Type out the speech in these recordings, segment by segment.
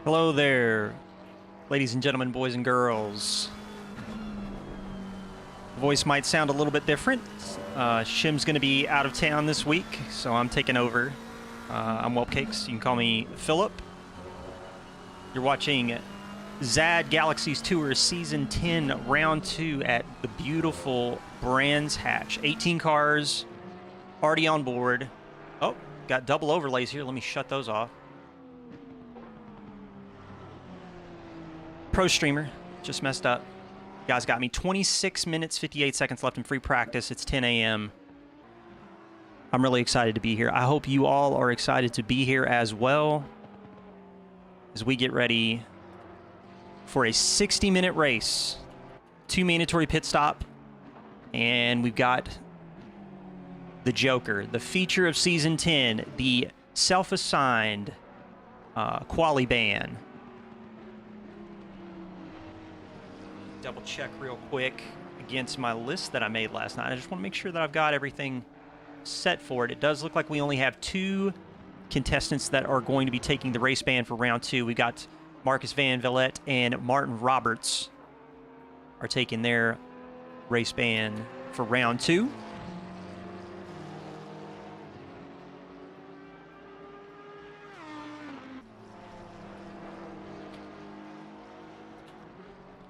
Hello there, ladies and gentlemen, boys and girls. The voice might sound a little bit different. Shim's going to be out of town this week, so I'm taking over. I'm Whelpcakes. You can call me Philip. You're watching ZAD Galaxy's Tour Season 10, Round 2 at the beautiful Brands Hatch. 18 cars already on board. Oh, got double overlays here. Let me shut those off. Pro streamer just messed up. You guys got me 26 minutes 58 seconds left in free practice. It's 10 a.m. I'm really excited to be here. I hope you all are excited to be here as well as we get ready for a 60-minute race, 2 mandatory pit stop, and we've got the Joker, the feature of Season 10, the self-assigned quali ban. Double check real quick against my list that I made last night. I just want to make sure that I've got everything set for it. It does look like we only have 2 contestants that are going to be taking the race ban for round 2. We got Marcus Van Vliet and Martin Roberts are taking their race ban for round 2.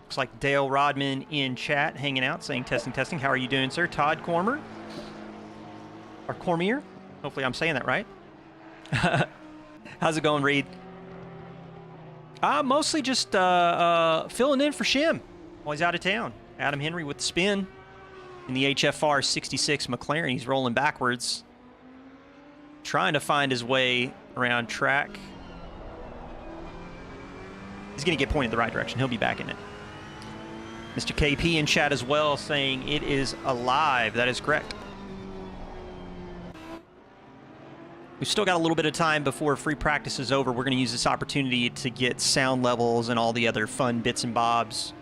Looks like Dale Rodman in chat hanging out saying testing, testing. How are you doing, sir? Todd Cormier. Or Cormier. Hopefully I'm saying that right. How's it going, Reed? Mostly just filling in for Shim while he's out of town. Adam Henry with the spin in the HFR 66 McLaren. He's rolling backwards, trying to find his way around track. He's going to get pointed the right direction. He'll be back in it. Mr. KP in chat as well saying it is alive. That is correct. We've still got a little bit of time before free practice is over. We're going to use this opportunity to get sound levels and all the other fun bits and bobs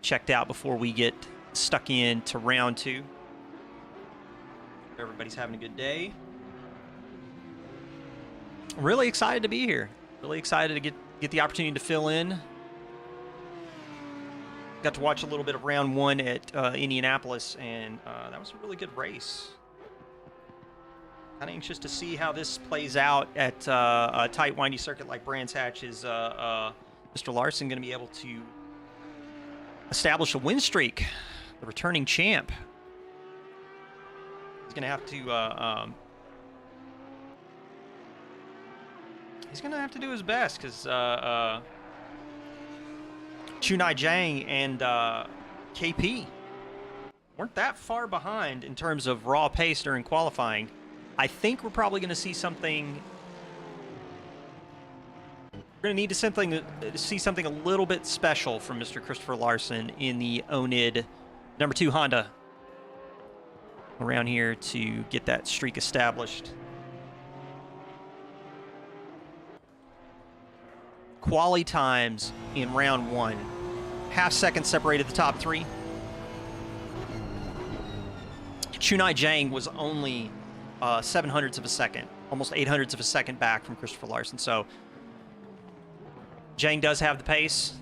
checked out before we get stuck in to round 2. Everybody's having a good day. I'm really excited to be here. Really excited to get the opportunity to fill in. Got to watch a little bit of round 1 at Indianapolis, and that was a really good race. Kind of anxious to see how this plays out at a tight, windy circuit like Brands Hatch. Is Mr. Larson going to be able to establish a win streak? The returning champ. He's going to have to. He's going to have to do his best because Chunai Zhang and KP weren't that far behind in terms of raw pace during qualifying. I think we're probably going to see something. We're going to need to see something a little bit special from Mr. Christopher Larson in the ONID number 2 Honda around here to get that streak established. Quali times in round 1. Half second separated the top 3. Chunai Zhang was only 7/100ths of a second, almost 8/100ths of a second back from Christopher Larson. So Zhang does have the pace.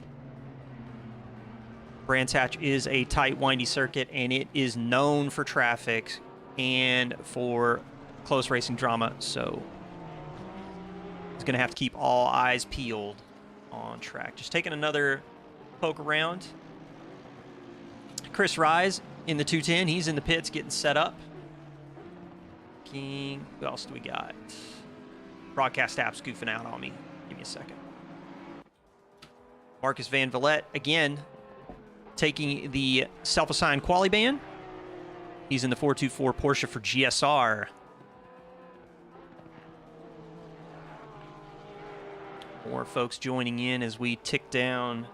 Brands Hatch is a tight, windy circuit, and it is known for traffic and for close racing drama. So he's going to have to keep all eyes peeled on track. Just taking another poke around. Chris Rise in the 210. He's in the pits getting set up. Who else do we got? Broadcast app's goofing out on me. Give me a second. Marcus Van Vliet, again, taking the self-assigned quali ban. He's in the 424 Porsche for GSR. More folks joining in as we tick down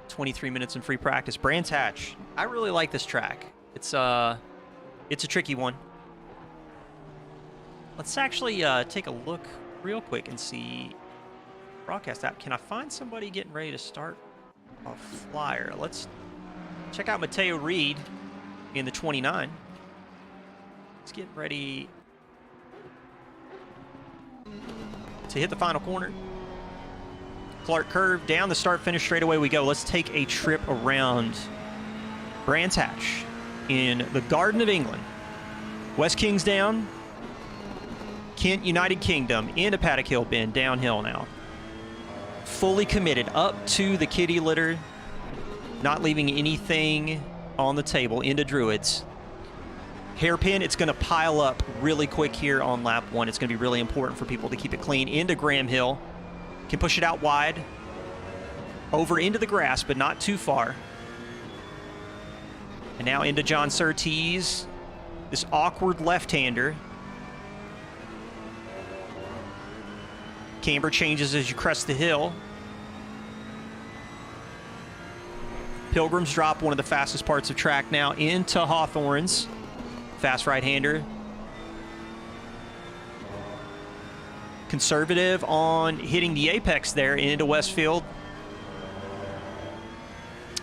23 minutes in free practice. Brands Hatch. I really like this track. It's a tricky one. Let's actually take a look real quick and see broadcast app. Can I find somebody getting ready to start a flyer? Let's check out Mateo Reed in the 29. Let's get ready to hit the final corner. Clark Curve, down the start-finish straightaway we go. Let's take a trip around Brands Hatch in the Garden of England. West Kingsdown, Kent United Kingdom, into Paddock Hill Bend, downhill now. Fully committed up to the kitty litter, not leaving anything on the table, into Druids. Hairpin, it's going to pile up really quick here on lap 1. It's going to be really important for people to keep it clean. Into Graham Hill. Can push it out wide. Over into the grass, but not too far. And now into John Surtees. This awkward left-hander. Camber changes as you crest the hill. Pilgrims drop, one of the fastest parts of track now, into Hawthorns. Fast right-hander. Conservative on hitting the apex there into Westfield.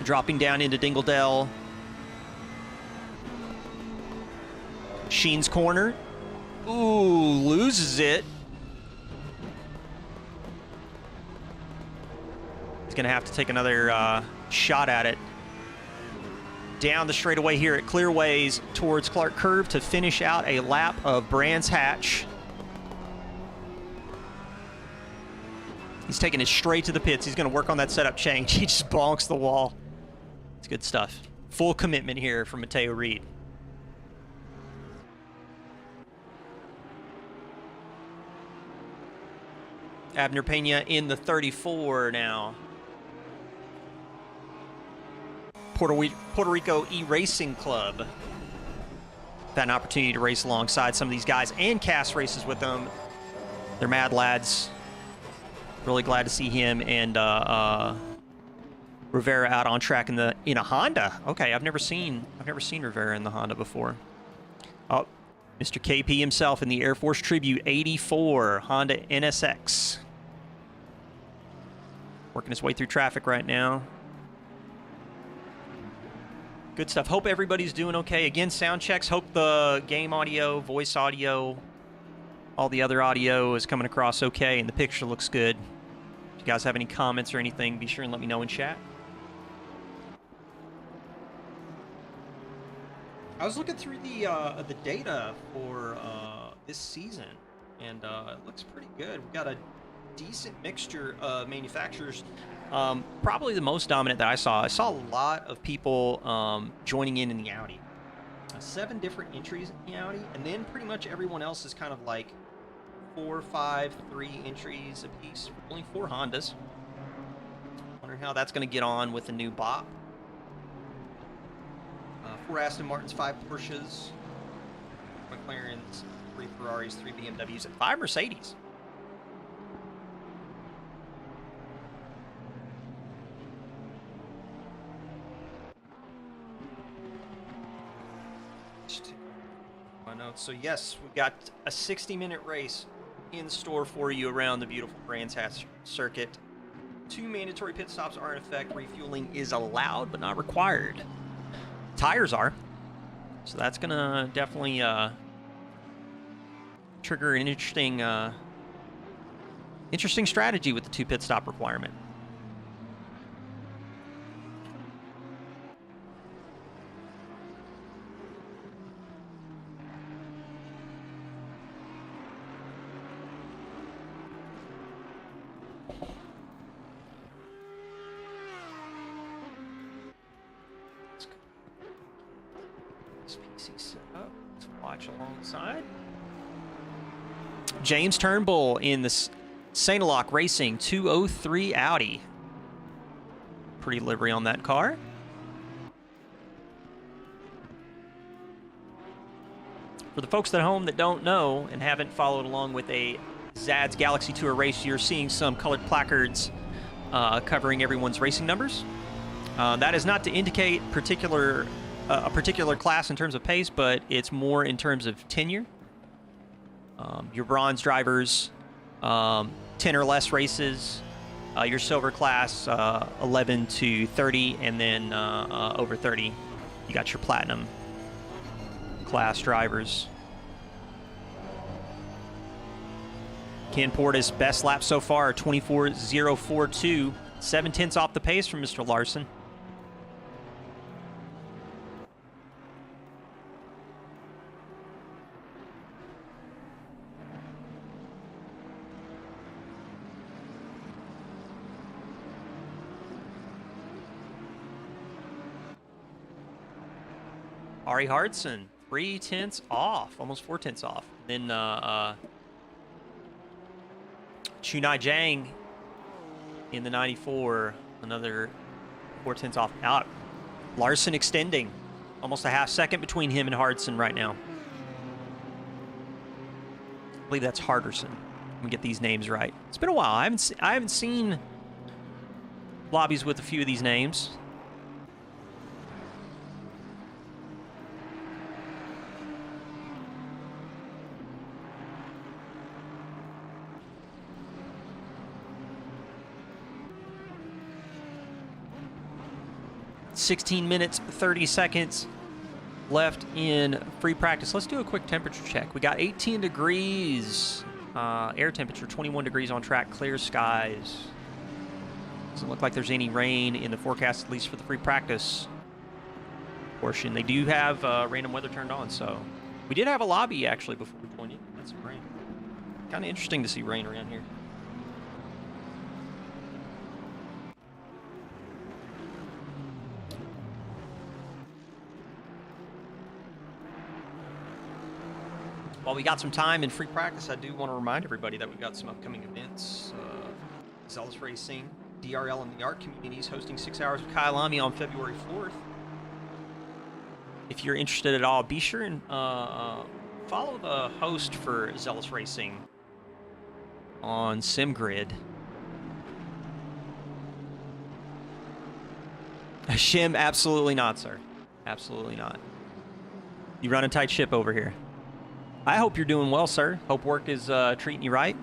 Dropping down into Dingledale. Sheen's corner. Ooh, loses it. He's going to have to take another shot at it. Down the straightaway here at Clearways towards Clark Curve to finish out a lap of Brands Hatch. He's taking it straight to the pits. He's going to work on that setup change. He just bonks the wall. It's good stuff. Full commitment here from Mateo Reed. Abner Pena in the 34 now. Puerto Rico E-Racing Club. Had an opportunity to race alongside some of these guys and cast races with them. They're mad lads. Really glad to see him and Rivera out on track in a Honda. Okay, I've never seen Rivera in the Honda before. Oh, Mr. KP himself in the Air Force Tribute 84 Honda NSX. Working his way through traffic right now. Good stuff. Hope everybody's doing okay. Again, sound checks. Hope the game audio, voice audio, all the other audio is coming across okay and the picture looks good. If you guys have any comments or anything, be sure and let me know in chat. I was looking through the data for this season, and it looks pretty good. We've got a decent mixture of manufacturers. Probably the most dominant that I saw a lot of people joining in the Audi. 7 different entries in the Audi, and then pretty much everyone else is kind of like 4, 5, 3 entries apiece. Only 4 Hondas. Wondering how that's going to get on with the new BOP. 4 Aston Martins, 5 Porsches, McLarens, 3 Ferraris, 3 BMWs, and 5 Mercedes. My notes. So yes, we've got a 60-minute race in store for you around the beautiful Brands Hatch circuit. 2 mandatory pit stops are in effect. Refueling is allowed but not required. Tires are, so that's gonna definitely trigger an interesting strategy with the 2 pit stop requirement. Alongside James Turnbull in the Saint Lock Racing 203 Audi. Pretty livery on that car. For the folks at home that don't know and haven't followed along with a Zad's Galaxy Tour race, you're seeing some colored placards covering everyone's racing numbers. That is not to indicate a particular class in terms of pace, but it's more in terms of tenure. Your bronze drivers, 10 or less races. Your silver class, 11 to 30, and then over 30, you got your platinum class drivers. Ken Portis, best lap so far, 24.042. 7/10 off the pace from Mr. Larson. Ari Hardson, 3/10 off, almost 4/10 off. Then Chunai Zhang in the 94, another 4/10 off. Out. Larson extending, almost a half second between him and Hardson right now. I believe that's Harderson. Let me get these names right. It's been a while. I haven't seen lobbies with a few of these names. $16 minutes, 30 seconds left in free practice. Let's do a quick temperature check. We got 18 degrees, air temperature, 21 degrees on track, clear skies. Doesn't look like there's any rain in the forecast, at least for the free practice portion. They do have random weather turned on, so we did have a lobby actually before we joined in. That's some rain. Kind of interesting to see rain around here. While we got some time in free practice, I do want to remind everybody that we've got some upcoming events. Zealous Racing, DRL, and the art communities hosting 6 Hours with Kyle Lamy on February 4th. If you're interested at all, be sure and follow the host for Zealous Racing on SimGrid. Shim, absolutely not, sir. Absolutely not. You run a tight ship over here. I hope you're doing well, sir. Hope work is treating you right.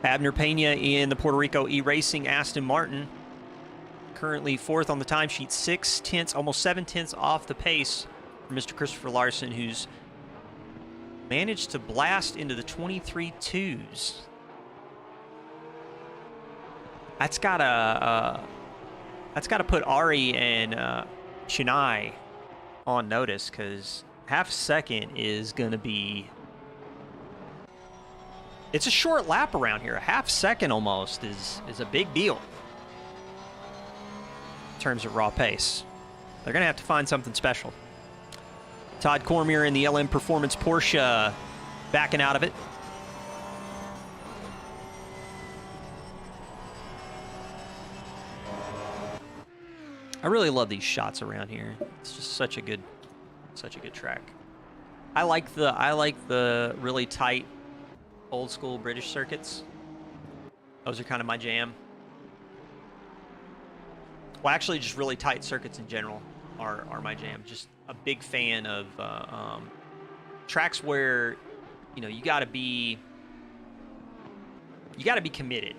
Abner Pena in the Puerto Rico E-Racing Aston Martin. Currently fourth on the timesheet, 6/10, almost 7/10 off the pace for Mr. Christopher Larson, who's managed to blast into the 23.2s. That's got to put Ari and Chunai on notice, because half a second is going to be... It's a short lap around here. A half second almost is a big deal in terms of raw pace. They're going to have to find something special. Todd Cormier in the LM Performance Porsche backing out of it. I really love these shots around here. It's just such a good track. I like the really tight old school British circuits. Those are kind of my jam. Well, actually, just really tight circuits in general are my jam. Just a big fan of tracks where, you know, you got to be committed.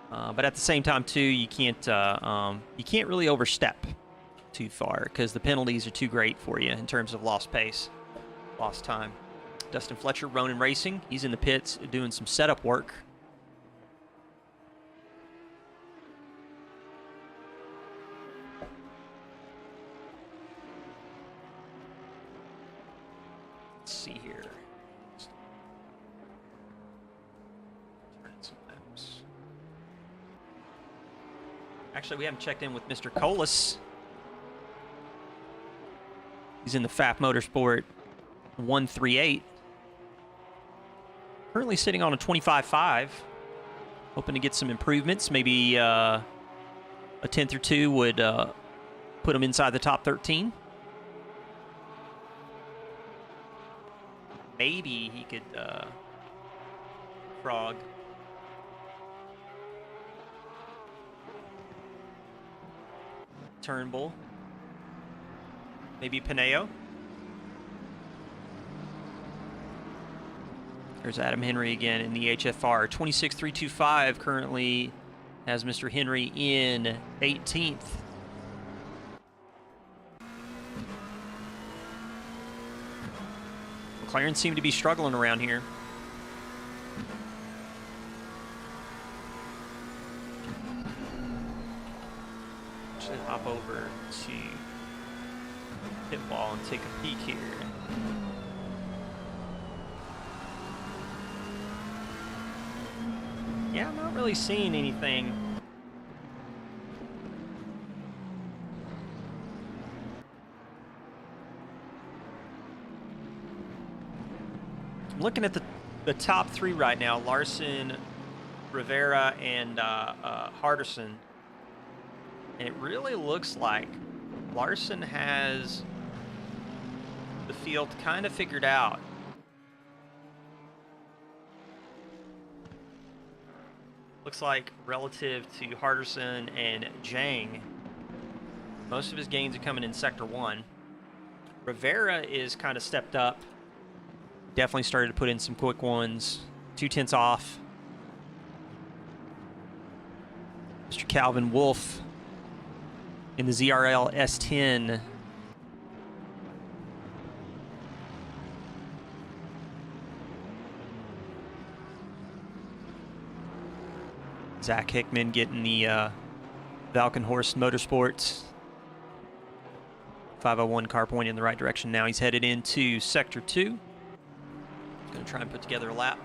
But at the same time, too, you can't really overstep too far, because the penalties are too great for you in terms of lost pace, lost time. Dustin Fletcher, Ronin Racing, he's in the pits doing some setup work. Let's see here. Actually, we haven't checked in with Mr. Colas. He's in the FAP Motorsport 138. Currently sitting on a 25.5. Hoping to get some improvements. Maybe a 10th or two would put him inside the top 13. Maybe he could frog Turnbull. Maybe Pineo. There's Adam Henry again in the HFR. 26.325 currently has Mr. Henry in 18th. McLaren seem to be struggling around here. Actually, hop over to pit wall and take a peek here. Yeah, I'm not really seeing anything. I'm looking at the top three right now: Larson, Rivera, and Hardison. And it really looks like Larson has the field kind of figured out. Looks like relative to Hardison and Zhang, most of his gains are coming in Sector 1. Rivera is kind of stepped up. Definitely started to put in some quick ones. 2/10 off. Mr. Calvin Wolf in the ZRL S10. Zach Hickman getting the Valkenhorst Motorsports 501 car pointing in the right direction now. He's headed into Sector 2. Going to try and put together a lap.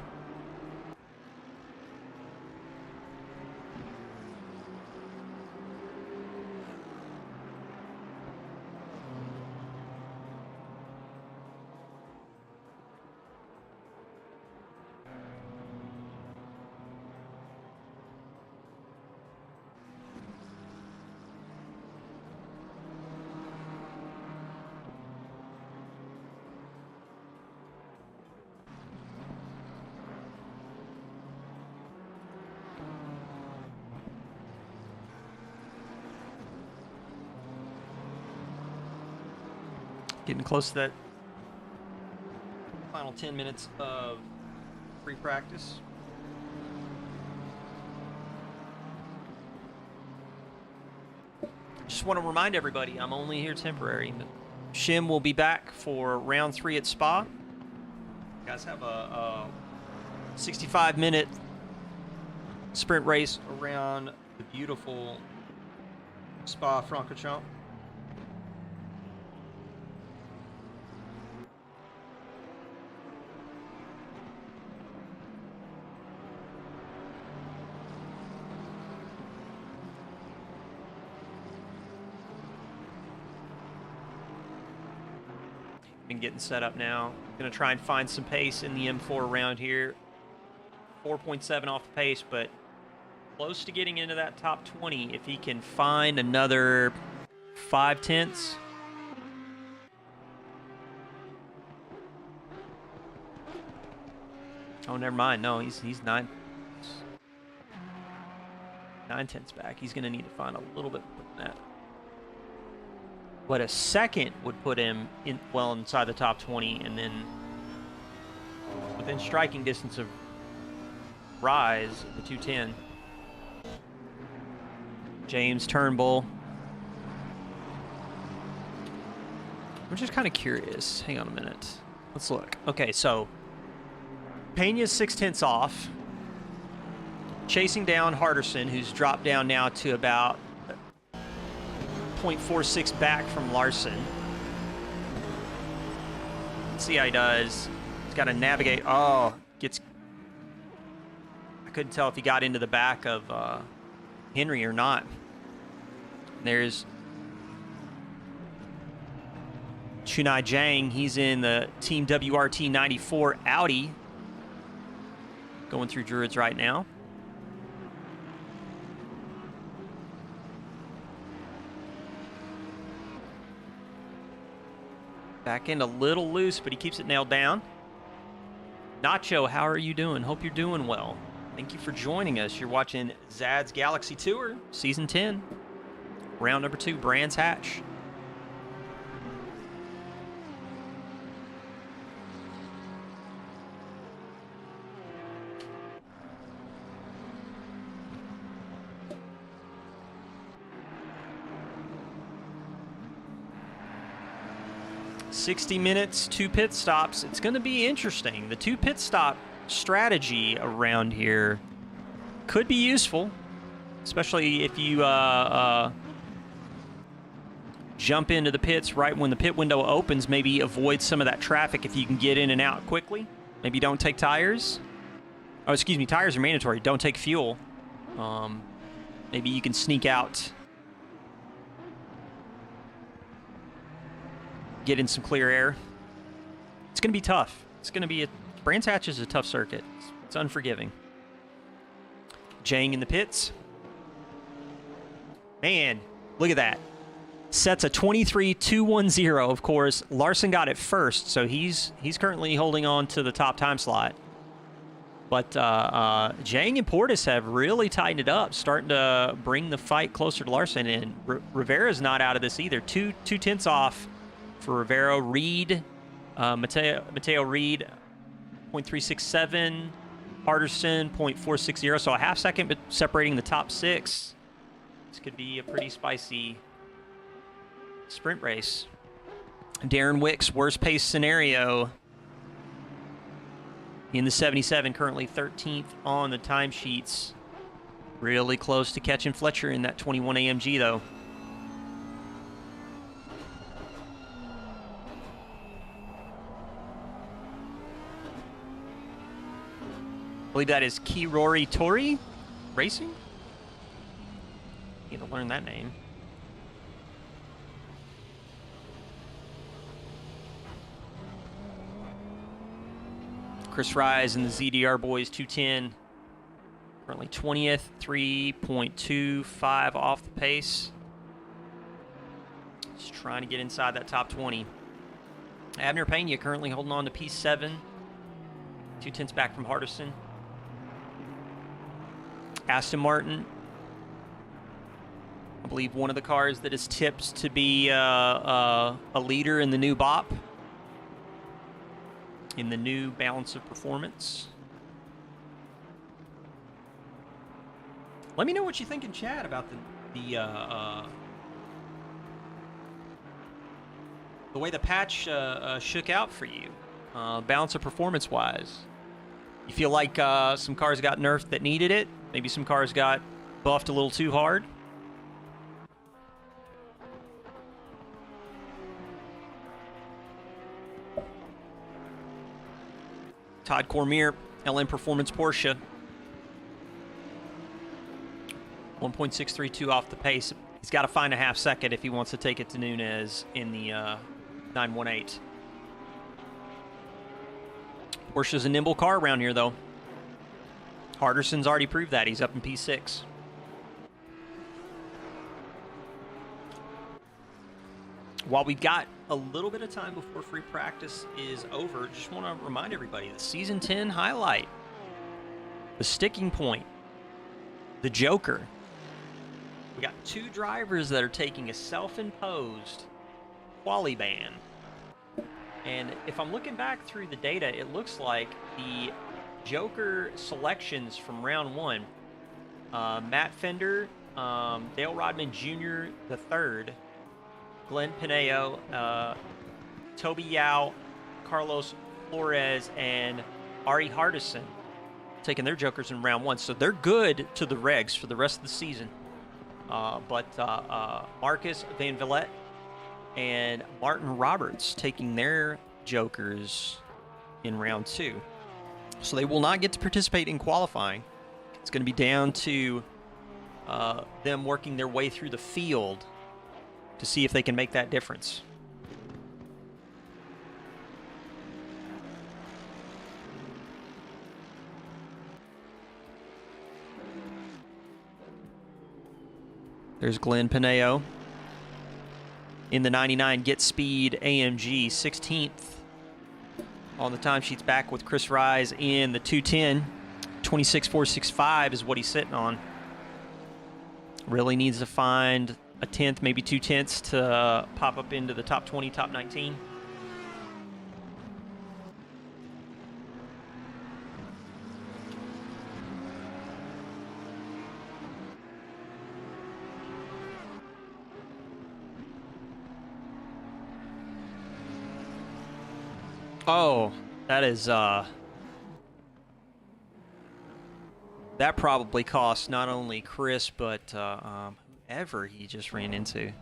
Getting close to that final 10 minutes of free practice. Just want to remind everybody, I'm only here temporary. Shim will be back for round 3 at Spa. You guys have a 65-minute sprint race around the beautiful Spa-Francorchamps. Been getting set up now. Going to try and find some pace in the M4 around here. 4.7 off the pace, but close to getting into that top 20 if he can find another 5/10. Oh, never mind. No, he's 9/10 back. He's going to need to find a little bit more than that. But a second would put him in well inside the top 20, and then within striking distance of Rise, the 210. James Turnbull. I'm just kind of curious. Hang on a minute. Let's look. Okay, so Pena's 6/10 off. Chasing down Hardison, who's dropped down now to about 0.46 back from Larson. Let's see how he does. He's got to navigate. Oh, gets. I couldn't tell if he got into the back of Henry or not. There's Chunai Zhang. He's in the Team WRT 94 Audi. Going through Druids right now. Back end a little loose, but he keeps it nailed down. Nacho, how are you doing? Hope you're doing well. Thank you for joining us. You're watching Zad's Galaxy Tour, Season 10, Round number 2, Brands Hatch. 60 minutes, 2 pit stops. It's going to be interesting. The 2 pit stop strategy around here could be useful, especially if you jump into the pits right when the pit window opens. Maybe avoid some of that traffic if you can get in and out quickly. Maybe don't take tires. Oh, excuse me, tires are mandatory. Don't take fuel. Maybe you can sneak out, get in some clear air. It's going to be tough. It's going to be Brands Hatch is a tough circuit. It's unforgiving. Jang in the pits. Man, look at that. Sets a 23.210. Of course, Larson got it first, so he's currently holding on to the top time slot. But Jang and Portis have really tightened it up, starting to bring the fight closer to Larson. And Rivera's not out of this either. Two tenths off for Rivera. Reed, Mateo Reed, 0.367. Harderson, 0.460. So a half second separating the top 6. This could be a pretty spicy sprint race. Darren Wicks, worst pace scenario in the 77, currently 13th on the timesheets. Really close to catching Fletcher in that 21 AMG, though. I believe that is Kirori Tori Racing. Need to learn that name. Chris Rise and the ZDR boys, 210. Currently 20th, 3.25 off the pace. Just trying to get inside that top 20. Abner Pena currently holding on to P7. 2 tenths back from Hardison. Aston Martin, I believe one of the cars that is tipped to be a leader in the new BOP, in the new balance of performance. Let me know what you think in chat about the way the patch shook out for you, balance of performance wise. You feel like some cars got nerfed that needed it? Maybe some cars got buffed a little too hard? Todd Cormier, LM Performance Porsche. 1.632 off the pace. He's got to find a half second if he wants to take it to Nunez in the 918. Porsche's a nimble car around here, though. Harderson's already proved that. He's up in P6. While we've got a little bit of time before free practice is over, just want to remind everybody the Season 10 highlight, the sticking point, the Joker. We got 2 drivers that are taking a self-imposed quali ban. And if I'm looking back through the data, it looks like the Joker selections from round 1, Matt Fender, Dale Rodman Jr. the third, Glenn Pineo, Toby Yao, Carlos Flores, and Ari Hardison taking their Jokers in round 1. So they're good to the regs for the rest of the season. But Marcus Van Vliet and Martin Roberts taking their Jokers in round 2. So they will not get to participate in qualifying. It's going to be down to them working their way through the field to see if they can make that difference. There's Glenn Pineo in the 99 Get Speed AMG, 16th on the timesheets, back with Chris Rise in the 210. 26.465 is what he's sitting on. Really needs to find a tenth, maybe 2 tenths to pop up into the top 20, top 19. Oh, that is, that probably cost not only Chris, but whoever he just ran into.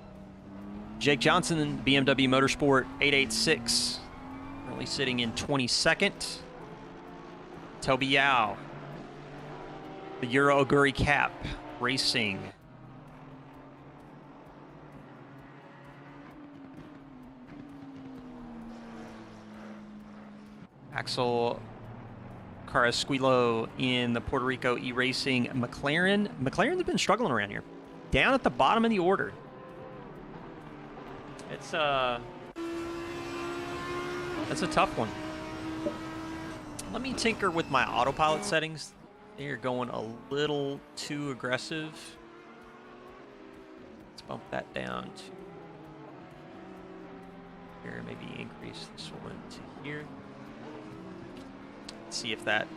Jake Johnson, BMW Motorsport 886, currently sitting in 22nd. Toby Yao, the Euro Aguri Cap Racing. Axel Carrasquillo in the Puerto Rico E-Racing McLaren. McLaren's have been struggling around here. Down at the bottom of the order. It's that's a tough one. Let me tinker with my autopilot settings. They're going a little too aggressive. Let's bump that down to here. Maybe increase this one to here. Let's see if that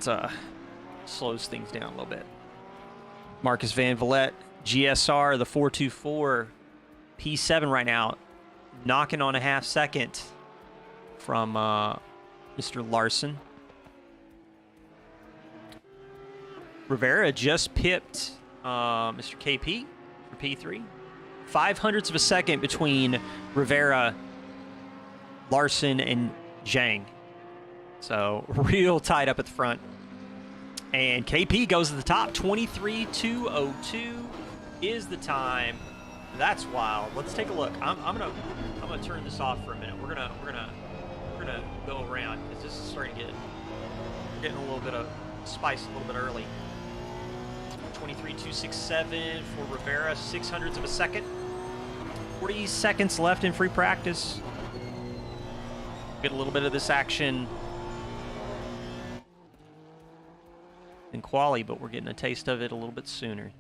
slows things down a little bit. Marcus Van Vliet, GSR, the 424 P7 right now, knocking on a half second from Mr. Larson. Rivera just pipped Mr. KP for P3. 0.05 of a second between Rivera, Larson, and Zhang. So real tight up at the front. And KP goes to the top. 23.202 is the time. That's wild. Let's take a look. I'm gonna turn this off for a minute. We're gonna go around because this is starting to getting a little bit of spice a little bit early. 23.267 for Rivera, 0.06 of a second. 40 seconds left in free practice. Get a little bit of this action in quali, but we're getting a taste of it a little bit sooner.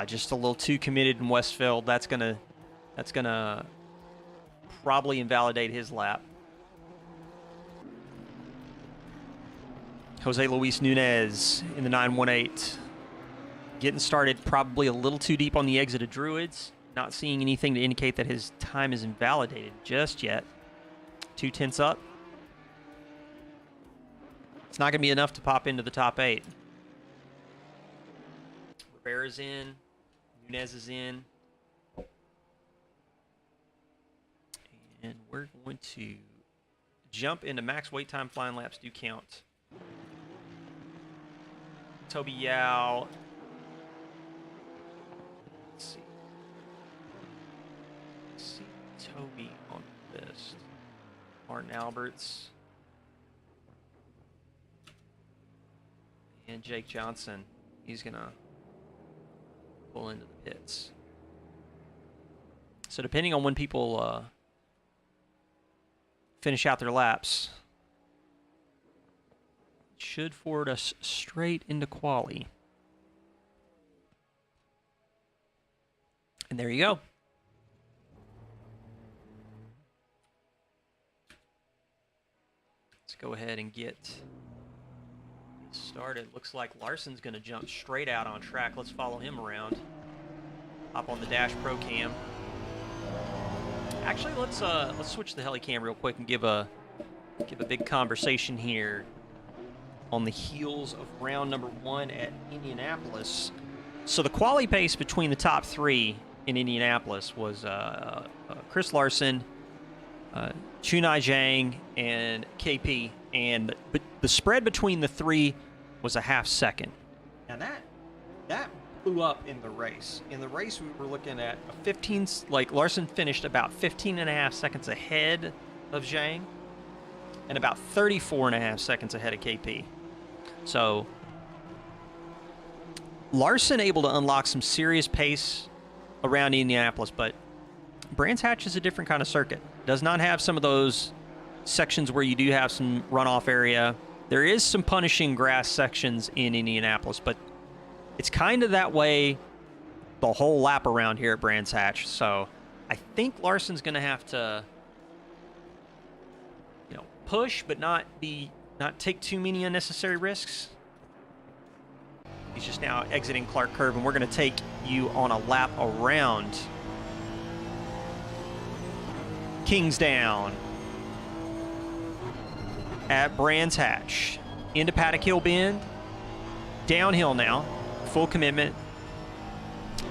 Just a little too committed in Westfield. That's gonna probably invalidate his lap. Jose Luis Nunez in the 918. Getting started probably a little too deep on the exit of Druids. Not seeing anything to indicate that his time is invalidated just yet. 2/10 up. It's not going to be enough to pop into the top 8. Rivera's in. Nunez is in. And we're going to jump into max wait time flying laps do count. Toby Yao. Let's see Toby on the list. Martin Alberts. And Jake Johnson. He's going to pull into the pits. So depending on when people finish out their laps, it should forward us straight into quali. And there you go. Let's go ahead and get started. Looks like Larson's going to jump straight out on track. Let's follow him around. Hop on the Dash Pro Cam. Actually, let's switch the heli cam real quick and give a big conversation here on the heels of round number 1 at Indianapolis. So the quali pace between the top 3 in Indianapolis was Chris Larson, Chunai Zhang, and KP, and the spread between the 3 was a half second. Now that blew up in the race. In the race, we were looking at a 15, like Larson finished about 15.5 seconds ahead of Zhang, and about 34.5 seconds ahead of KP. So Larson able to unlock some serious pace around Indianapolis, but Brands Hatch is a different kind of circuit. Does not have some of those sections where you do have some runoff area. There is some punishing grass sections in Indianapolis, but it's kind of that way the whole lap around here at Brands Hatch. So I think Larson's going to have to, push, but not take too many unnecessary risks. He's just now exiting Clark Curve, and we're going to take you on a lap around Kingsdown. at Brands Hatch. Into Paddock Hill Bend. Downhill now. Full commitment.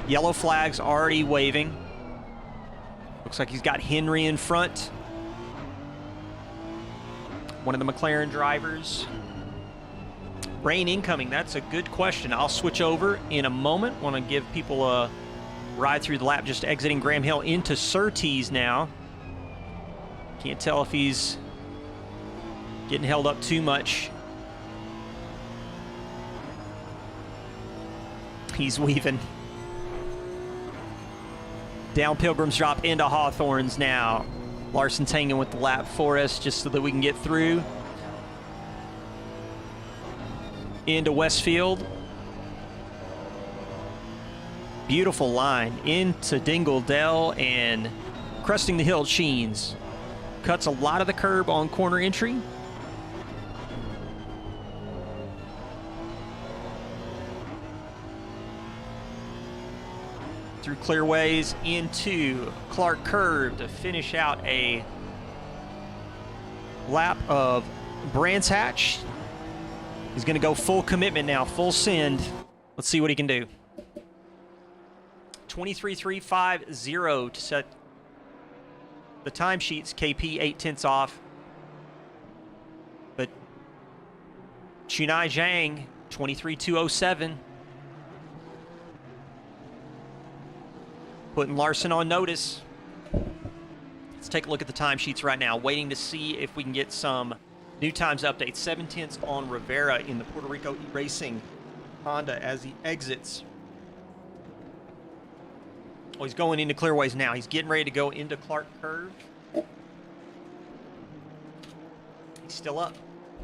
Yellow flag's already waving. Looks like he's got Henry in front. One of the McLaren drivers. Rain incoming, that's a good question. I'll switch over in a moment. Want to give people a ride through the lap, just exiting Graham Hill into Surtees now. Can't tell if he's getting held up too much. He's weaving. Down Pilgrim's Drop into Hawthorns now. Larson's hanging with the lap for us just so that we can get through. Into Westfield. Beautiful line into Dingle Dell and cresting the hill at Sheens. Cuts a lot of the curb on corner entry. Through Clearways into Clark Curve to finish out a lap of Brands Hatch. He's going to go full commitment now, full send. Let's see what he can do. 23.350 to set the timesheets. KP 0.8 off. But Chunai Zhang, 23.207. Putting Larson on notice. Let's take a look at the timesheets right now. Waiting to see if we can get some new times updates. 0.7 on Rivera in the Puerto Rico Racing Honda as he exits. Oh, he's going into Clearways now. He's getting ready to go into Clark Curve. He's still up.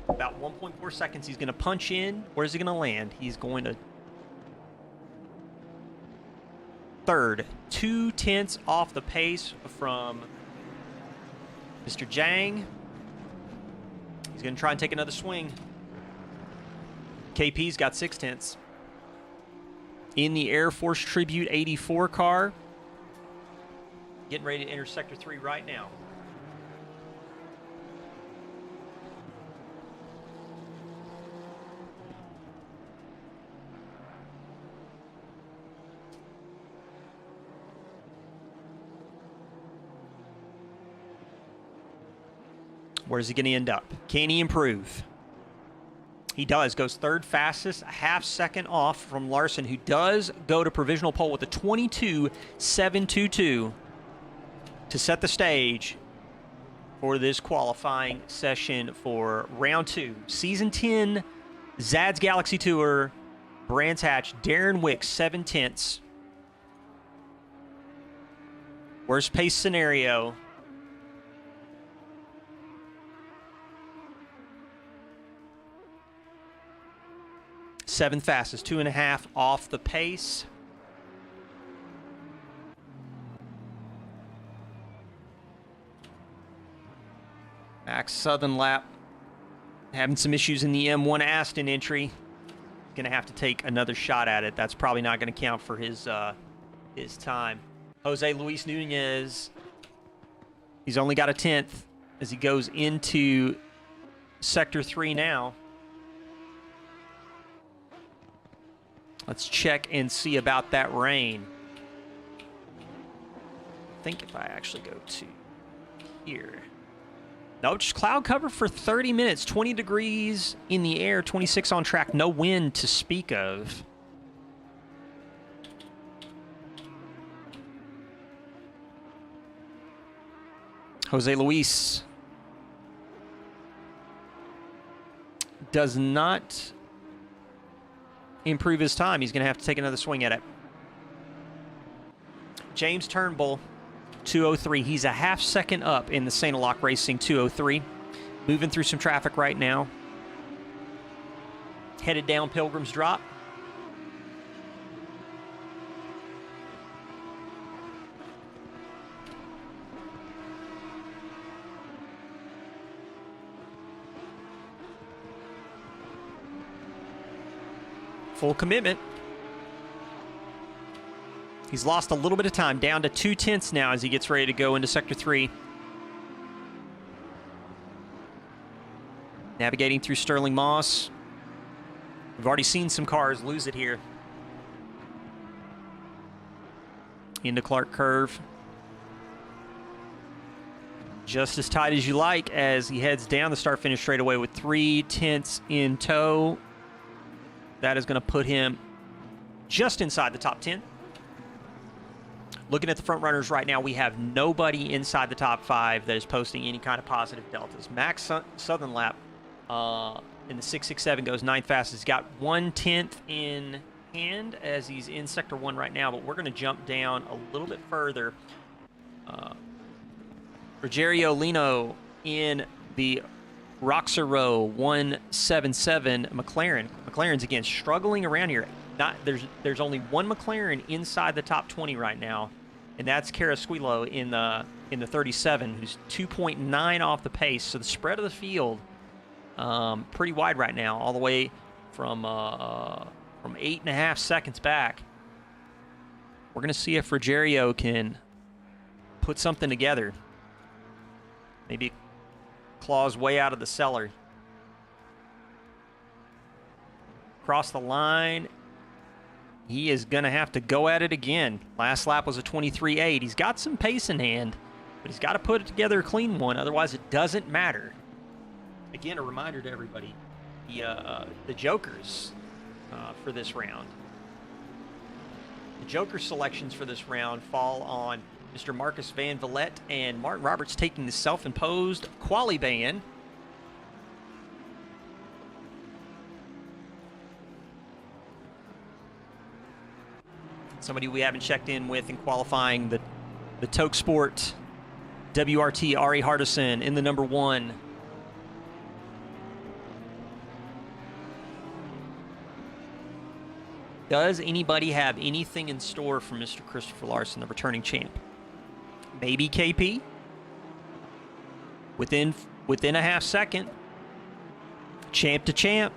About 1.4 seconds. He's going to punch in. Where's he going to land? He's going to third. 0.2 off the pace from Mr. Zhang. He's going to try and take another swing. KP's got 0.6. In the Air Force Tribute 84 car. Getting ready to enter Sector 3 right now. Where's he going to end up? Can he improve? He does. Goes third fastest, a half second off from Larson, who does go to provisional pole with a 22.722 to set the stage for this qualifying session for round 2. Season 10, Zad's Galaxy Tour, Brands Hatch, Darren Wicks, 0.7. Worst pace scenario. Seventh fastest, 2.5 off the pace. Max Southern lap having some issues in the M1 Aston entry. Going to have to take another shot at it. That's probably not going to count for his time. Jose Luis Nunez, he's only got a 10th as he goes into Sector 3 now. Let's check and see about that rain. I think if I actually go to here. No, just cloud cover for 30 minutes. 20 degrees in the air, 26 on track. No wind to speak of. Jose Luis does not improve his time. He's going to have to take another swing at it. James Turnbull, 203. He's a half second up in the St. Lock Racing 203. Moving through some traffic right now. Headed down Pilgrim's Drop. Full commitment. He's lost a little bit of time, down to 0.2 now as he gets ready to go into Sector 3. Navigating through Sterling Moss. We've already seen some cars lose it here. Into Clark Curve. Just as tight as you like as he heads down the start-finish straightaway with 3/10 in tow. That is going to put him just inside the top 10. Looking at the front runners right now, we have nobody inside the top 5 that is posting any kind of positive deltas. Max Southern Lap in the 667 goes 9th fastest. He's got 1/10 in hand as he's in Sector 1 right now, but we're going to jump down a little bit further. Rogerio Lino in the Roxero 177 McLaren. McLaren's again struggling around here. There's only one McLaren inside the top 20 right now, and that's Carrasquillo in the 37, who's 2.9 off the pace. So the spread of the field pretty wide right now, all the way from 8.5 seconds back. We're going to see if Rogerio can put something together. Maybe claws way out of the cellar. Cross the line. He is going to have to go at it again. Last lap was a 23.8. He's got some pace in hand, but he's got to put it together a clean one. Otherwise, it doesn't matter. Again, a reminder to everybody, the jokers for this round. The joker selections for this round fall on Mr. Marcus Van Vliet and Martin Roberts taking the self-imposed quali ban. Somebody we haven't checked in with in qualifying, the Toke Sport WRT Ari Hardison in the number 1. Does anybody have anything in store for Mr. Christopher Larson, the returning champ? Maybe KP. Within a half second. Champ to champ.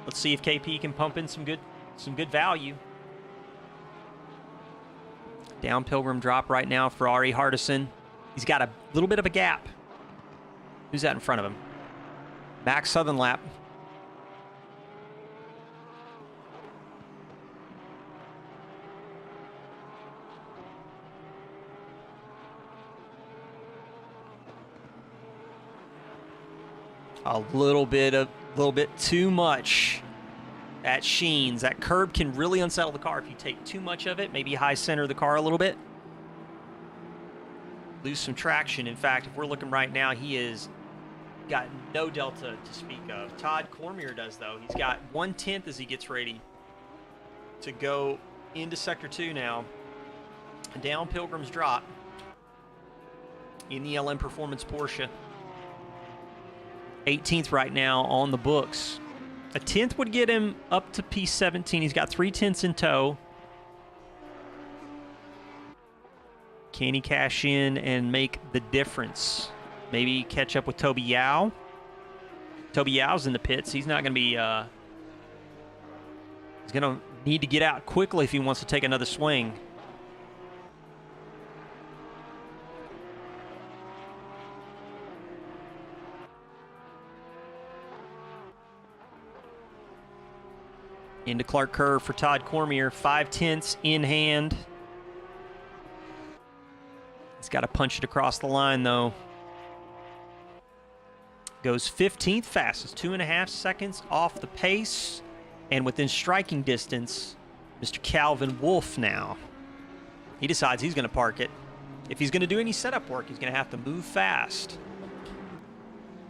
Let's see if KP can pump in some good value. Down Pilgrim drop right now for Ari Hardison. He's got a little bit of a gap. Who's that in front of him? Max Southern Lap. A little bit too much at Sheens. That curb can really unsettle the car if you take too much of it. Maybe high center the car a little bit. Lose some traction. In fact, if we're looking right now, he has got no delta to speak of. Todd Cormier does, though. He's got 1/10 as he gets ready to go into Sector 2 now. Down Pilgrim's drop in the LM Performance Porsche. 18th right now on the books. A 10th would get him up to P17. He's got 3/10 in tow. Can he cash in and make the difference? Maybe catch up with Toby Yao. Toby Yao's in the pits. He's not going to be... he's going to need to get out quickly if he wants to take another swing. Into Clark Curve for Todd Cormier. 5/10 in hand. He's got to punch it across the line, though. Goes 15th fastest. 2.5 seconds off the pace. And within striking distance, Mr. Calvin Wolf now. He decides he's going to park it. If he's going to do any setup work, he's going to have to move fast.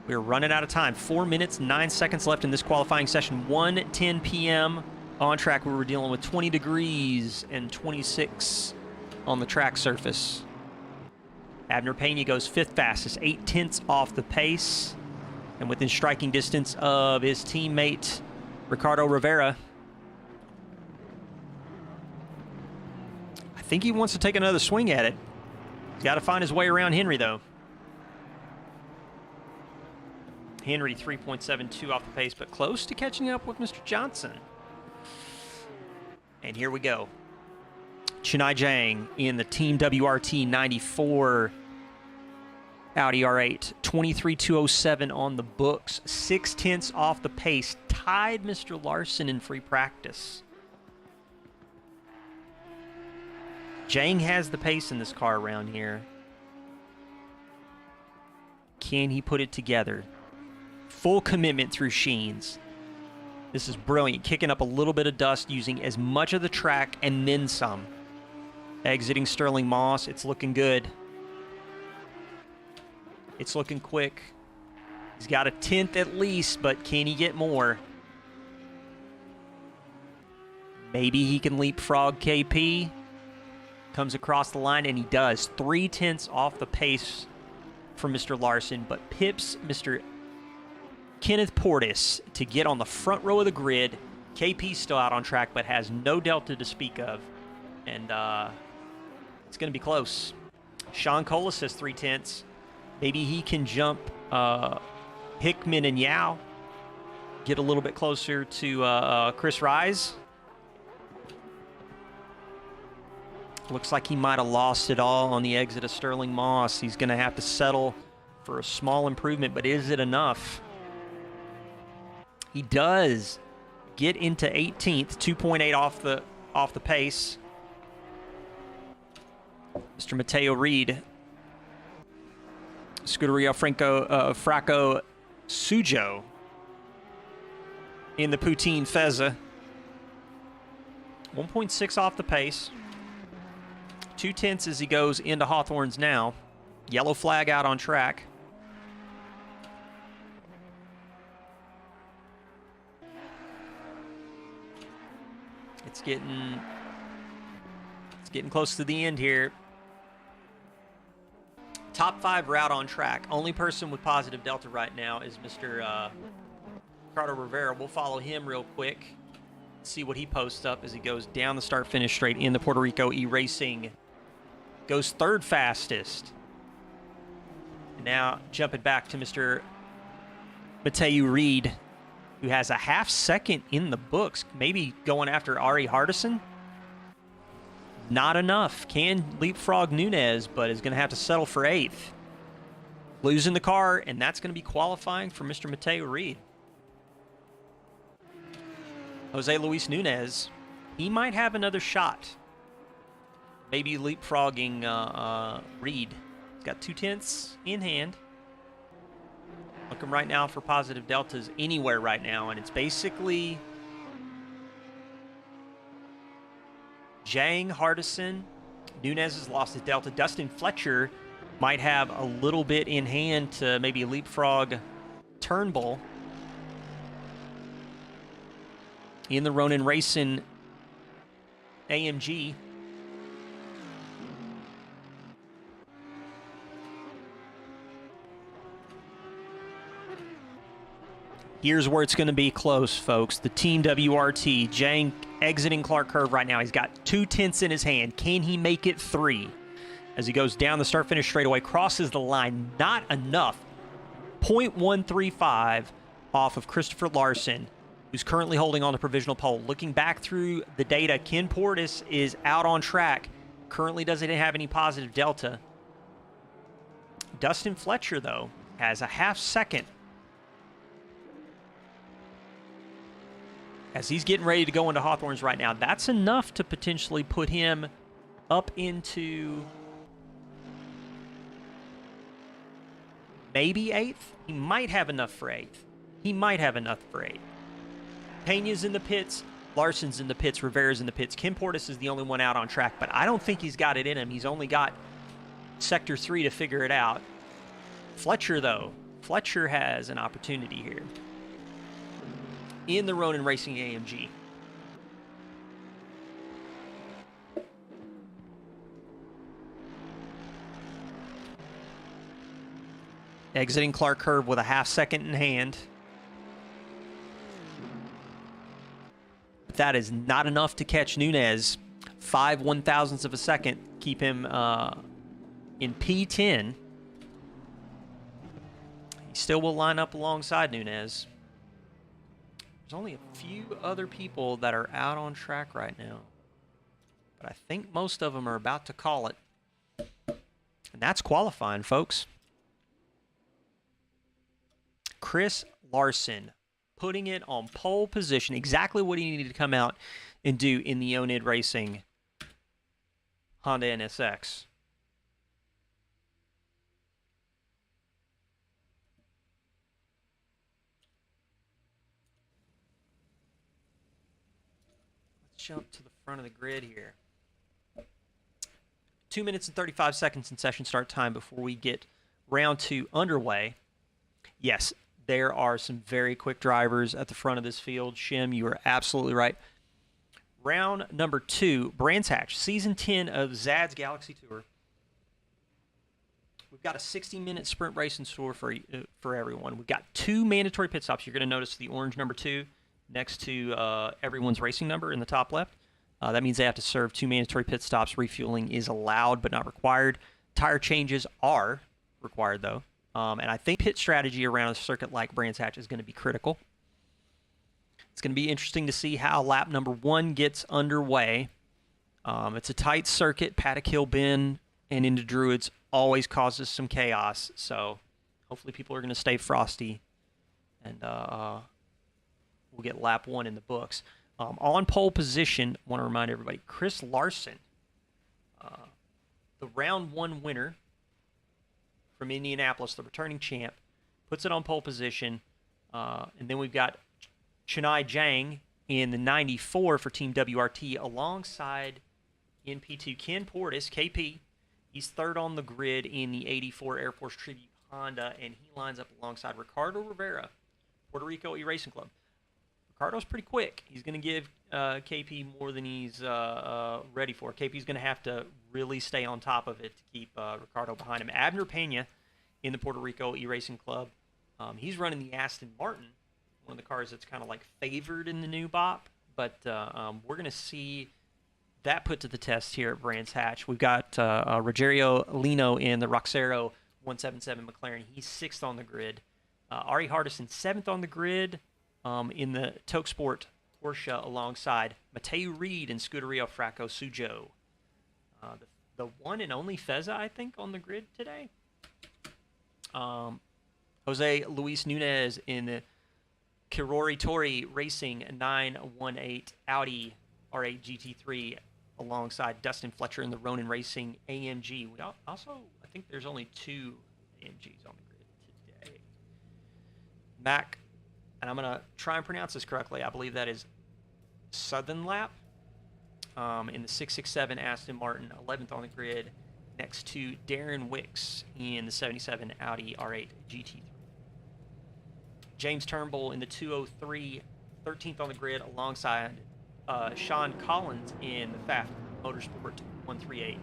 We're running out of time. 4 minutes, 9 seconds left in this qualifying session. 1:10 p.m. on track. We were dealing with 20 degrees and 26 on the track surface. Abner Pena goes 5th fastest, 8/10 off the pace. And within striking distance of his teammate, Ricardo Rivera. I think he wants to take another swing at it. He's got to find his way around Henry, though. Henry 3.72 off the pace, but close to catching up with Mr. Johnson. And here we go. Chenai Zhang in the Team WRT 94 Audi R8, 23,207 on the books, 0.6 off the pace, tied Mr. Larson in free practice. Jang has the pace in this car around here. Can he put it together? Full commitment through Sheens. This is brilliant, kicking up a little bit of dust, using as much of the track and then some. Exiting Sterling Moss, it's looking good. It's looking quick. He's got a 10th at least, but can he get more? Maybe he can leapfrog KP. Comes across the line, and he does. 0.3 off the pace for Mr. Larson, but pips Mr. Kenneth Portis to get on the front row of the grid. KP's still out on track, but has no delta to speak of. And it's going to be close. Sean Colas says 0.3. Maybe he can jump Hickman and Yao. Get a little bit closer to Chris Rise. Looks like he might have lost it all on the exit of Sterling Moss. He's going to have to settle for a small improvement, but is it enough? He does get into 18th, 2.8 off the pace. Mr. Mateo Reed. Scuderia Franco Sujo in the Poutine Fezza. 1.6 off the pace. 0.2 as he goes into Hawthorne's now. Yellow flag out on track. It's getting close to the end here. Top 5 route on track. Only person with positive delta right now is Mr. Ricardo Rivera. We'll follow him real quick. See what he posts up as he goes down the start-finish straight in the Puerto Rico E-Racing. Goes third fastest. And now jumping back to Mr. Mateo Reed, who has a half second in the books. Maybe going after Ari Hardison. Not enough. Can leapfrog Nunez, but is going to have to settle for 8th. Losing the car, and that's going to be qualifying for Mr. Mateo Reed. Jose Luis Nunez, he might have another shot. Maybe leapfrogging Reed. He's got 0.2 in hand. Looking right now for positive deltas anywhere right now, and it's basically Jang, Hardison. Nunez has lost his delta. Dustin Fletcher might have a little bit in hand to maybe leapfrog Turnbull in the Ronin Racing AMG. Here's where it's going to be close, folks. The Team WRT. Jang exiting Clark Curve right now. He's got 0.2 in his hand. Can he make it 3? As he goes down the start-finish straightaway, crosses the line. Not enough. 0.135 off of Christopher Larson, who's currently holding on the provisional pole. Looking back through the data, Ken Portis is out on track. Currently doesn't have any positive delta. Dustin Fletcher, though, has a half second as he's getting ready to go into Hawthorne's right now. That's enough to potentially put him up into maybe 8th. He might have enough for 8th. He might have enough for 8th. Pena's in the pits. Larson's in the pits. Rivera's in the pits. Kim Portis is the only one out on track, but I don't think he's got it in him. He's only got Sector 3 to figure it out. Fletcher, though. Fletcher has an opportunity here in the Ronin Racing AMG. Exiting Clark Curve with a half second in hand. But that is not enough to catch Nunez. 5 1,000ths of a second. Keep him in P10. He still will line up alongside Nunez. There's only a few other people that are out on track right now, but I think most of them are about to call it, and that's qualifying, folks. Chris Larson putting it on pole position, exactly what he needed to come out and do in the Onid Racing Honda NSX. Let's jump to the front of the grid here. 2 minutes and 35 seconds in session start time before we get round 2 underway. Yes, there are some very quick drivers at the front of this field. Shim, you are absolutely right. Round number 2, Brands Hatch, Season 10 of Zad's Galaxy Tour. We've got a 60-minute sprint race in store for everyone. We've got 2 mandatory pit stops. You're going to notice the orange number 2 next to everyone's racing number in the top left. That means they have to serve 2 mandatory pit stops. Refueling is allowed but not required. Tire changes are required, though. And I think pit strategy around a circuit like Brands Hatch is going to be critical. It's going to be interesting to see how lap number 1 gets underway. It's a tight circuit. Paddock Hill Bend and into Druids always causes some chaos. So hopefully people are going to stay frosty. And we'll get lap 1 in the books. On pole position, I want to remind everybody, Chris Larson, the round 1 winner from Indianapolis, the returning champ, puts it on pole position. And then we've got Chennai Zhang in the 94 for Team WRT alongside in P2 Ken Portis, KP. He's third on the grid in the 84 Air Force Tribute Honda, and he lines up alongside Ricardo Rivera, Puerto Rico E-Racing Club. Ricardo's pretty quick. He's going to give KP more than he's ready for. KP's going to have to really stay on top of it to keep Ricardo behind him. Abner Pena in the Puerto Rico E-Racing Club. He's running the Aston Martin, one of the cars that's kind of like favored in the new BOP. But we're going to see that put to the test here at Brands Hatch. We've got Rogerio Lino in the Roxero 177 McLaren. He's 6th on the grid. Ari Hardison 7th on the grid. In the Toke Sport Porsche alongside Mateo Reed and Scuderia Fracco Sujo. The one and only Feza, I think, on the grid today. Jose Luis Nunez in the Kirori Tori Racing 918 Audi R8 GT3 alongside Dustin Fletcher in the Ronin Racing AMG. We also, I think there's only 2 AMGs on the grid today. Mac, and I'm going to try and pronounce this correctly. I believe that is Southern Lap in the 667 Aston Martin, 11th on the grid, next to Darren Wicks in the 77 Audi R8 GT3. James Turnbull in the 203, 13th on the grid, alongside Sean Collins in the FAF Motorsport 138.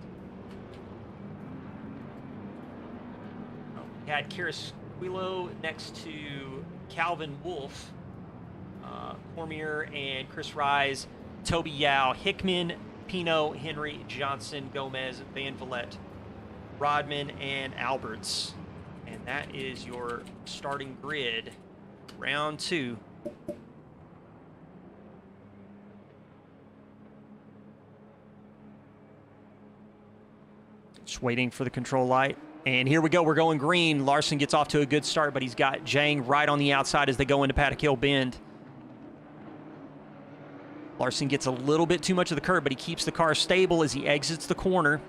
We had Kiris Quilo next to Calvin Wolf, Cormier and Chris Rise, Toby Yao, Hickman, Pino, Henry, Johnson, Gomez, Van Vliet, Rodman, and Alberts. And that is your starting grid, round 2. Just waiting for the control light. And here we go. We're going green. Larson gets off to a good start, but he's got Zhang right on the outside as they go into Paddock Hill Bend. Larson gets a little bit too much of the curb, but he keeps the car stable as he exits the corner.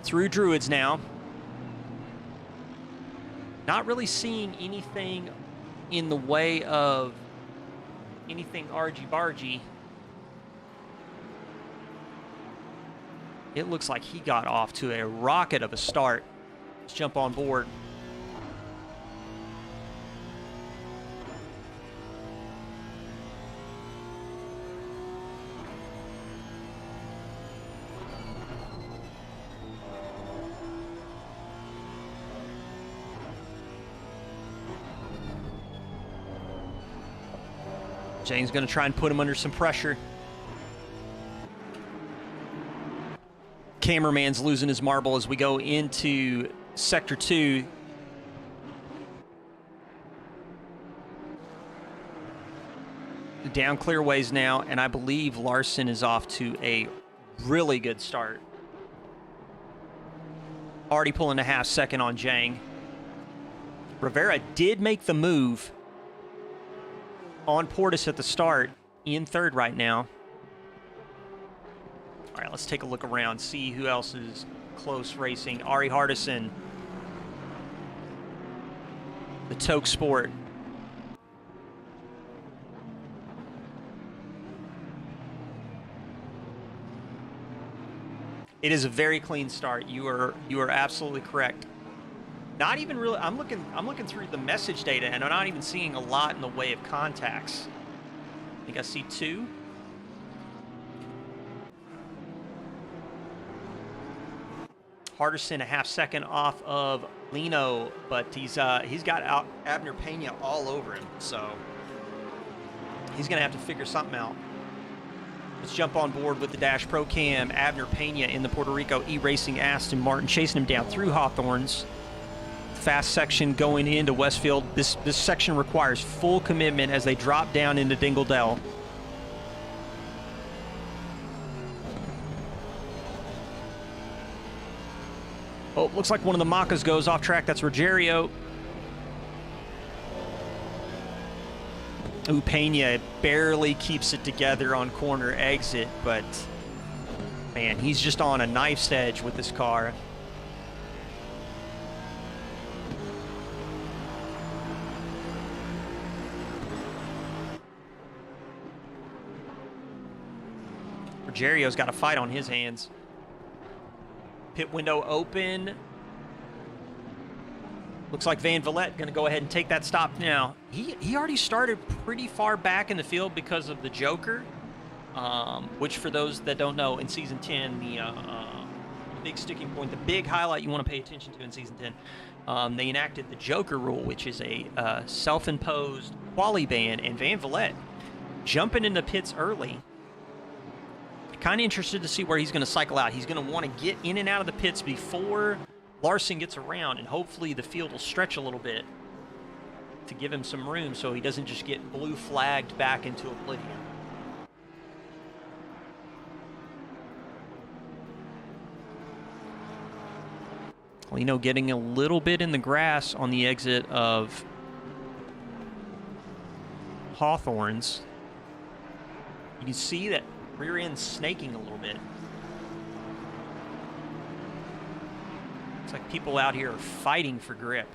Through Druids now. Not really seeing anything in the way of anything argy-bargy. It looks like he got off to a rocket of a start. Let's jump on board. James going to try and put him under some pressure. Cameraman's losing his marble as we go into Sector 2. Down clearways now, and I believe Larson is off to a really good start. Already pulling a half second on Zhang. Rivera did make the move on Portis at the start, in third right now. All right, let's take a look around, see who else is close racing. Ari Hardison, the Toke Sport. It is a very clean start. You are absolutely correct. Not even really. I'm looking through the message data, and I'm not even seeing a lot in the way of contacts. I think I see 2. Hardison a half second off of Lino, but he's got Abner Pena all over him, so he's gonna have to figure something out. Let's jump on board with the Dash Pro Cam. Abner Pena in the Puerto Rico E-Racing Aston Martin, chasing him down through Hawthorns. Fast section going into Westfield. This section requires full commitment as they drop down into Dingle Dell. Oh, looks like one of the Macas goes off track. That's Rogerio. Ooh, Pena barely keeps it together on corner exit, but man, he's just on a knife's edge with this car. Rogerio's got a fight on his hands. Pit window open. Looks like Van Vliet going to go ahead and take that stop now. He already started pretty far back in the field because of the Joker, which for those that don't know, in Season 10, the big sticking point, the big highlight you want to pay attention to in Season 10, they enacted the Joker rule, which is a self-imposed quali ban, and Van Vliet jumping into pits early. Kind of interested to see where he's going to cycle out. He's going to want to get in and out of the pits before Larson gets around, and hopefully the field will stretch a little bit to give him some room so he doesn't just get blue flagged back into oblivion. Lino getting a little bit in the grass on the exit of Hawthorns. You can see that rear end snaking a little bit. It's like people out here are fighting for grip.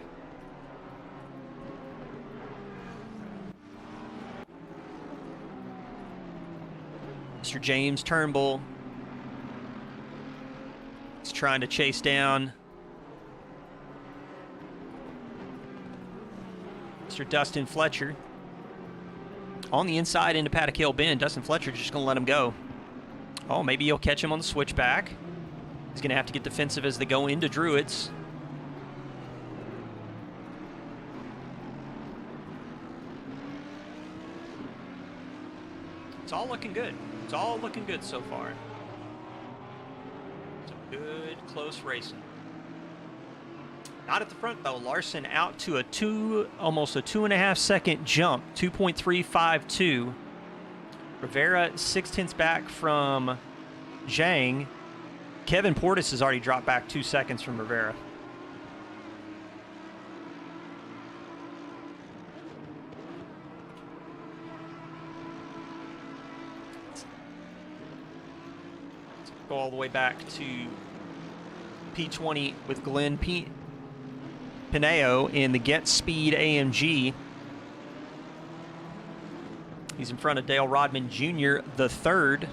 Mr. James Turnbull is trying to chase down Mr. Dustin Fletcher. On the inside into Paddock Hill Bend, Dustin Fletcher just going to let him go. Oh, maybe he'll catch him on the switchback. He's going to have to get defensive as they go into Druids. It's all looking good. It's all looking good so far. It's a good, close racing. Not at the front, though. Larson out to almost a 2.5 second jump, 2.352. Rivera 0.6 back from Zhang. Kevin Portis has already dropped back 2 seconds from Rivera. Let's go all the way back to P20 with Glenn Pineo in the Get Speed AMG. He's in front of Dale Rodman Jr. the third.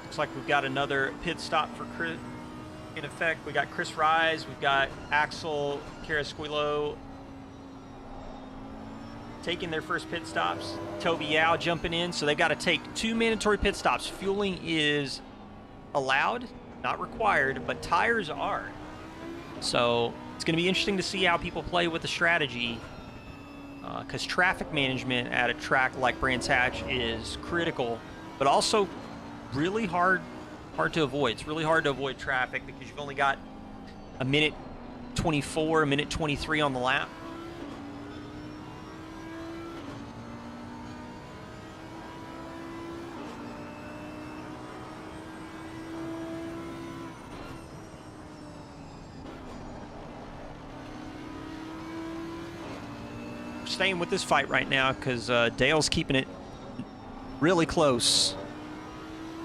Looks like we've got another pit stop for Chris. In effect, we got Chris Rise, we've got Axel Carrasquillo taking their first pit stops. Toby Yao jumping in, so they've got to take 2 mandatory pit stops. Fueling is allowed, not required, but tires are. So it's going to be interesting to see how people play with the strategy, because traffic management at a track like Brands Hatch is critical, but also really hard to avoid. It's really hard to avoid traffic because you've only got a minute 24, a minute 23 on the lap. Staying with this fight right now because Dale's keeping it really close.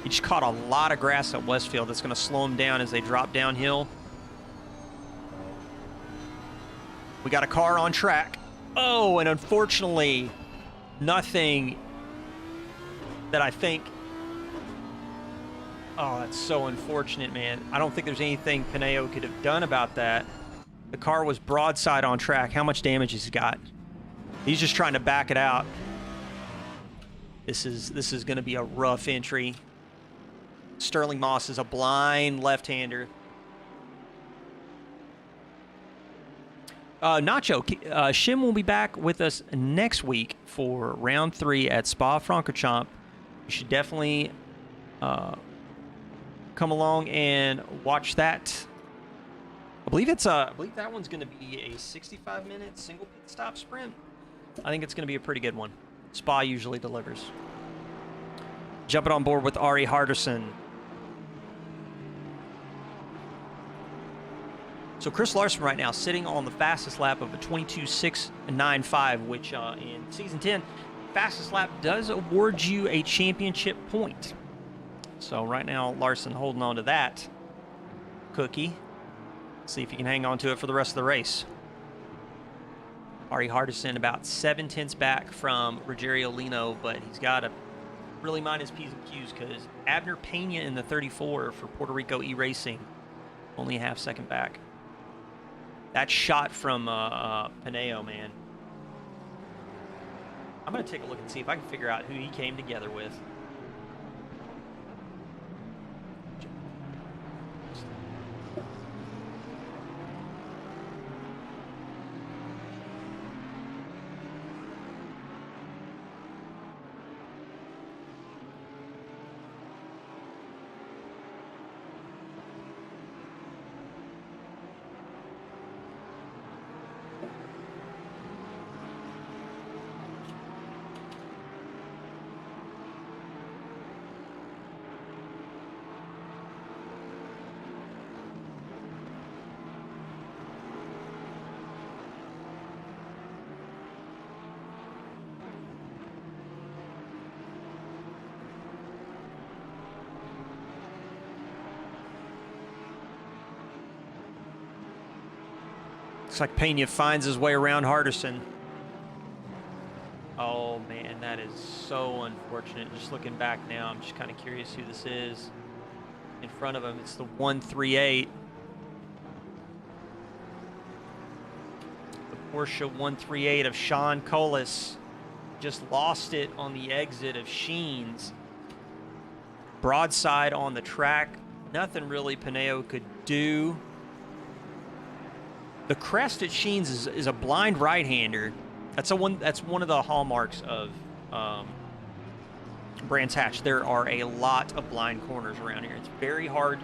He just caught a lot of grass at Westfield. That's going to slow him down as they drop downhill. We got a car on track. Oh, and unfortunately, nothing that I think... Oh, that's so unfortunate, man. I don't think there's anything Pineo could have done about that. The car was broadside on track. How much damage has he got? He's just trying to back it out. This is going to be a rough entry. Sterling Moss is a blind left-hander. Nacho, Shim will be back with us next week for round 3 at Spa-Francorchamps. You should definitely come along and watch that. I believe that one's going to be a 65-minute single pit stop sprint. I think it's going to be a pretty good one. Spa usually delivers. Jumping on board with Ari Harderson. So Chris Larson right now sitting on the fastest lap of a 22.695, which in Season 10, fastest lap does award you a championship point. So right now, Larson holding on to that cookie. See if he can hang on to it for the rest of the race. Ari Hardison about 7 tenths back from Rogerio Lino, but he's got to really mind his P's and Q's because Abner Pena in the 34 for Puerto Rico E-Racing, only a half second back. That shot from Pineo, man. I'm going to take a look and see if I can figure out who he came together with. Looks like Pena finds his way around Hardison. Oh, man, that is so unfortunate. Just looking back now, I'm just kind of curious who this is. In front of him, it's the 138. The Porsche 138 of Sean Colas. Just lost it on the exit of Sheens. Broadside on the track. Nothing really Pineo could do. The crest at Sheens is a blind right-hander. That's one of the hallmarks of Brands Hatch. There are a lot of blind corners around here. It's very hard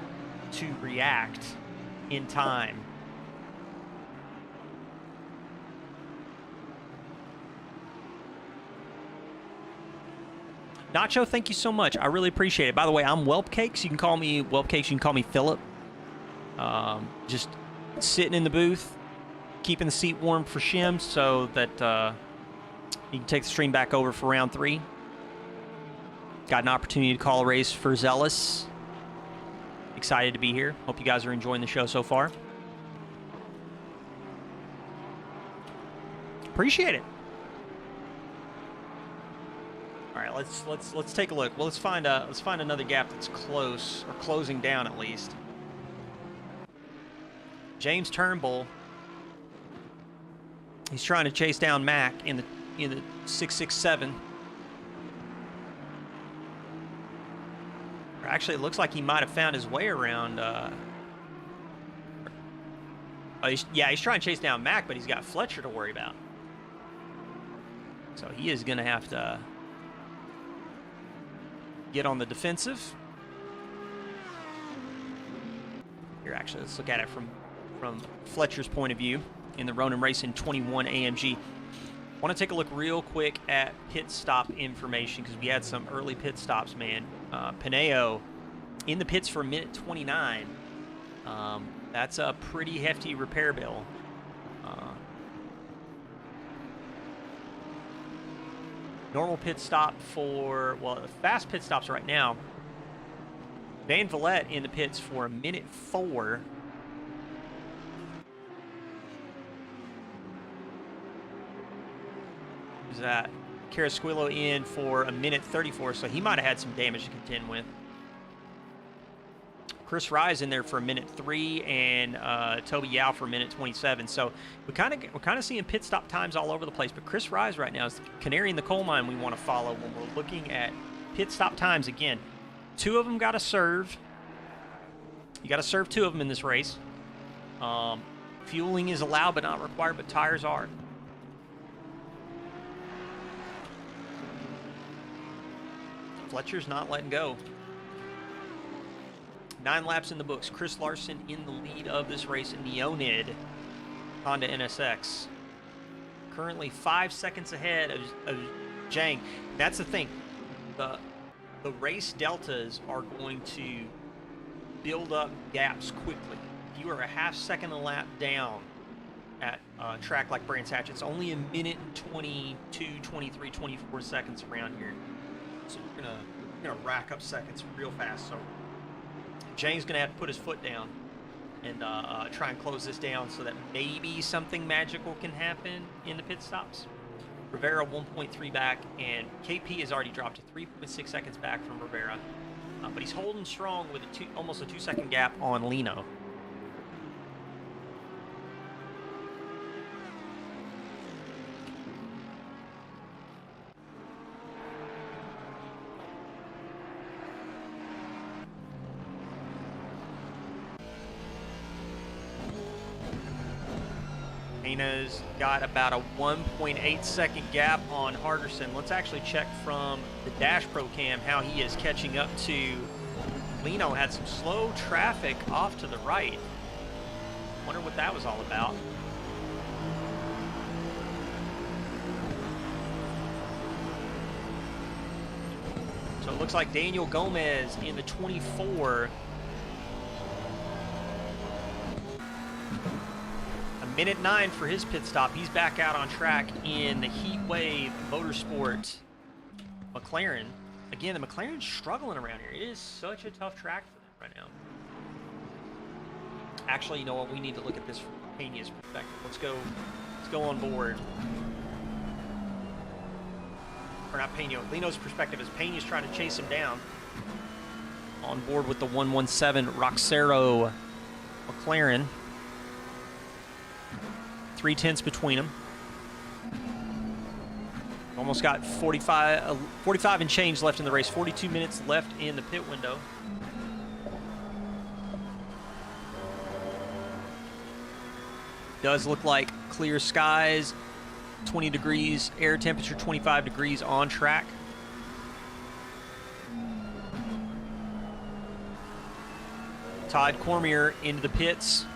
to react in time. Nacho, thank you so much. I really appreciate it. By the way, I'm Whelp Cakes. You can call me Whelp Cakes. You can call me Philip. Just sitting in the booth, keeping the seat warm for Shim so that he can take the stream back over for round 3. Got an opportunity to call a race for Zealous. Excited to be here. Hope you guys are enjoying the show so far. Appreciate it. All right, let's take a look. Well, let's find another gap that's close or closing down at least. James Turnbull. He's trying to chase down Mac in the 667. Actually, it looks like he might have found his way around Yeah, he's trying to chase down Mac, but he's got Fletcher to worry about. So he is going to have to get on the defensive. Here, actually, let's look at it from Fletcher's point of view in the Ronin Racing 21 AMG. I want to take a look real quick at pit stop information because we had some early pit stops, man. Pineo in the pits for a minute 29. That's a pretty hefty repair bill. Normal pit stop for, well, the fast pit stops right now. Van Vliet in the pits for a minute 4. Who's that? Carrasquillo in for a minute 34, so he might have had some damage to contend with. Chris Rye's in there for a minute 3, and Toby Yao for a minute 27. So we're kind of seeing pit stop times all over the place. But Chris Rye's right now is the canary in the coal mine we want to follow when we're looking at pit stop times. Again, 2 of them got to serve. You got to serve 2 of them in this race. Fueling is allowed but not required, but tires are. Fletcher's not letting go. 9 laps in the books. Chris Larson in the lead of this race in the Onid Honda NSX. Currently 5 seconds ahead of Zhang. That's the thing. The race deltas are going to build up gaps quickly. If you are a half second a lap down at a track like Brands Hatch, it's only a minute and 22, 23, 24 seconds around here. So you're gonna rack up seconds real fast. So James gonna have to put his foot down and try and close this down so that maybe something magical can happen in the pit stops. Rivera 1.3 back, and KP has already dropped to 3.6 seconds back from Rivera, but he's holding strong with almost a 2-second gap on Lino. Mina's got about a 1.8 second gap on Hargerson. Let's actually check from the Dash Pro Cam how he is catching up to Lino. Had some slow traffic off to the right. Wonder what that was all about. So it looks like Daniel Gomez in the 24. Minute 9 for his pit stop. He's back out on track in the Heat Wave Motorsport McLaren. Again, the McLaren's struggling around here. It is such a tough track for them right now. Actually, you know what? We need to look at this from Peña's perspective. Let's go on board. Or not Peña. Lino's perspective is Peña's trying to chase him down. On board with the 117 Roxero McLaren. 3/10 between them. Almost got 45 and change left in the race. 42 minutes left in the pit window. Does look like clear skies, 20 degrees, air temperature 25 degrees on track. Todd Cormier into the pits.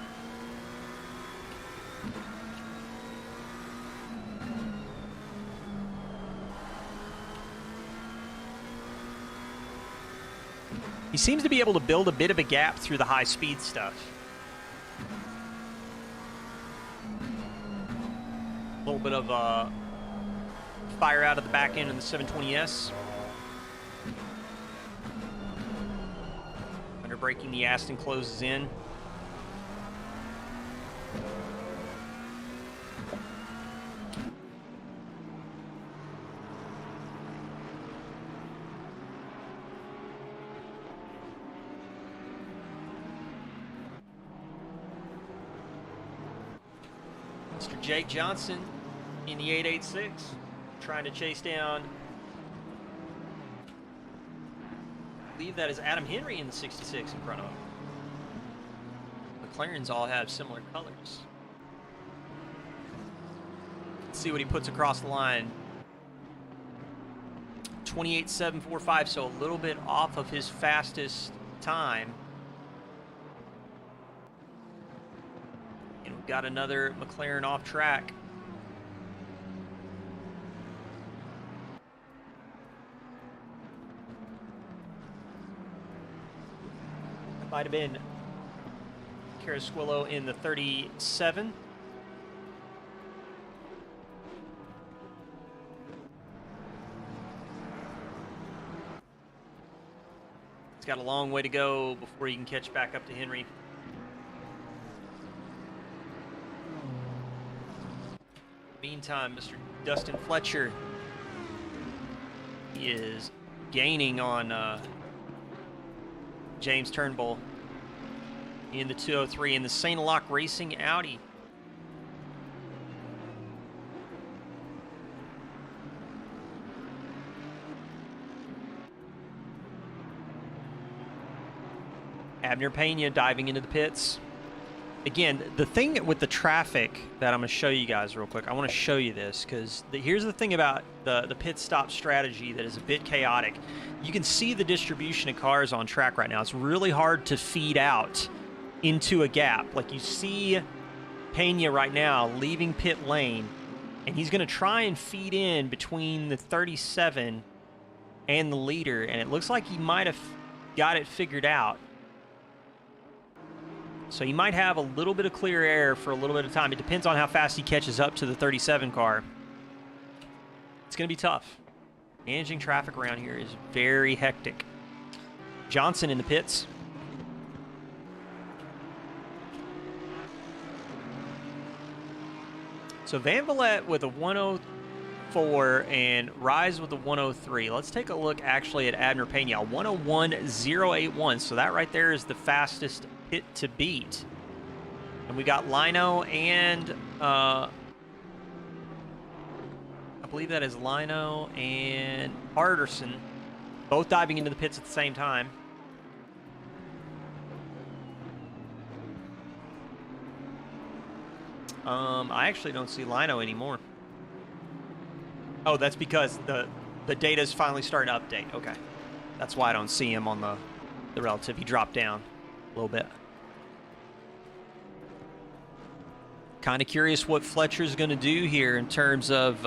He seems to be able to build a bit of a gap through the high-speed stuff. A little bit of fire out of the back end of the 720S. Under braking, the Aston closes in. Mr. Jake Johnson in the 886, trying to chase down, I believe that is Adam Henry in the 66 in front of him. McLarens all have similar colors. see what he puts across the line. 28.745, so a little bit off of his fastest time. And we've got another McLaren off track. That might have been Carasquillo in the 37. He's got a long way to go before he can catch back up to Henry. Meantime, Mr. Dustin Fletcher, he is gaining on James Turnbull in the 203 in the St. Locke Racing Audi. Abner Pena diving into the pits. Again, the thing with the traffic that I'm going to show you guys real quick, I want to show you this because here's the thing about the pit stop strategy that is a bit chaotic. You can see the distribution of cars on track right now. It's really hard to feed out into a gap. Like you see Pena right now leaving pit lane, and he's going to try and feed in between the 37 and the leader, and it looks like he might have got it figured out. So he might have a little bit of clear air for a little bit of time. It depends on how fast he catches up to the 37 car. It's going to be tough. Managing traffic around here is very hectic. Johnson in the pits. So Van Vliet with a 104 and Rise with a 103. Let's take a look actually at Abner Pena, 101.081. So that right there is the fastest pit to beat. And we got Lino and I believe that is Lino and Arterson both diving into the pits at the same time. I actually don't see Lino anymore. Oh, that's because the data is finally starting to update. Okay. That's why I don't see him on the relative. He dropped down a little bit. Kind of curious what Fletcher's going to do here in terms of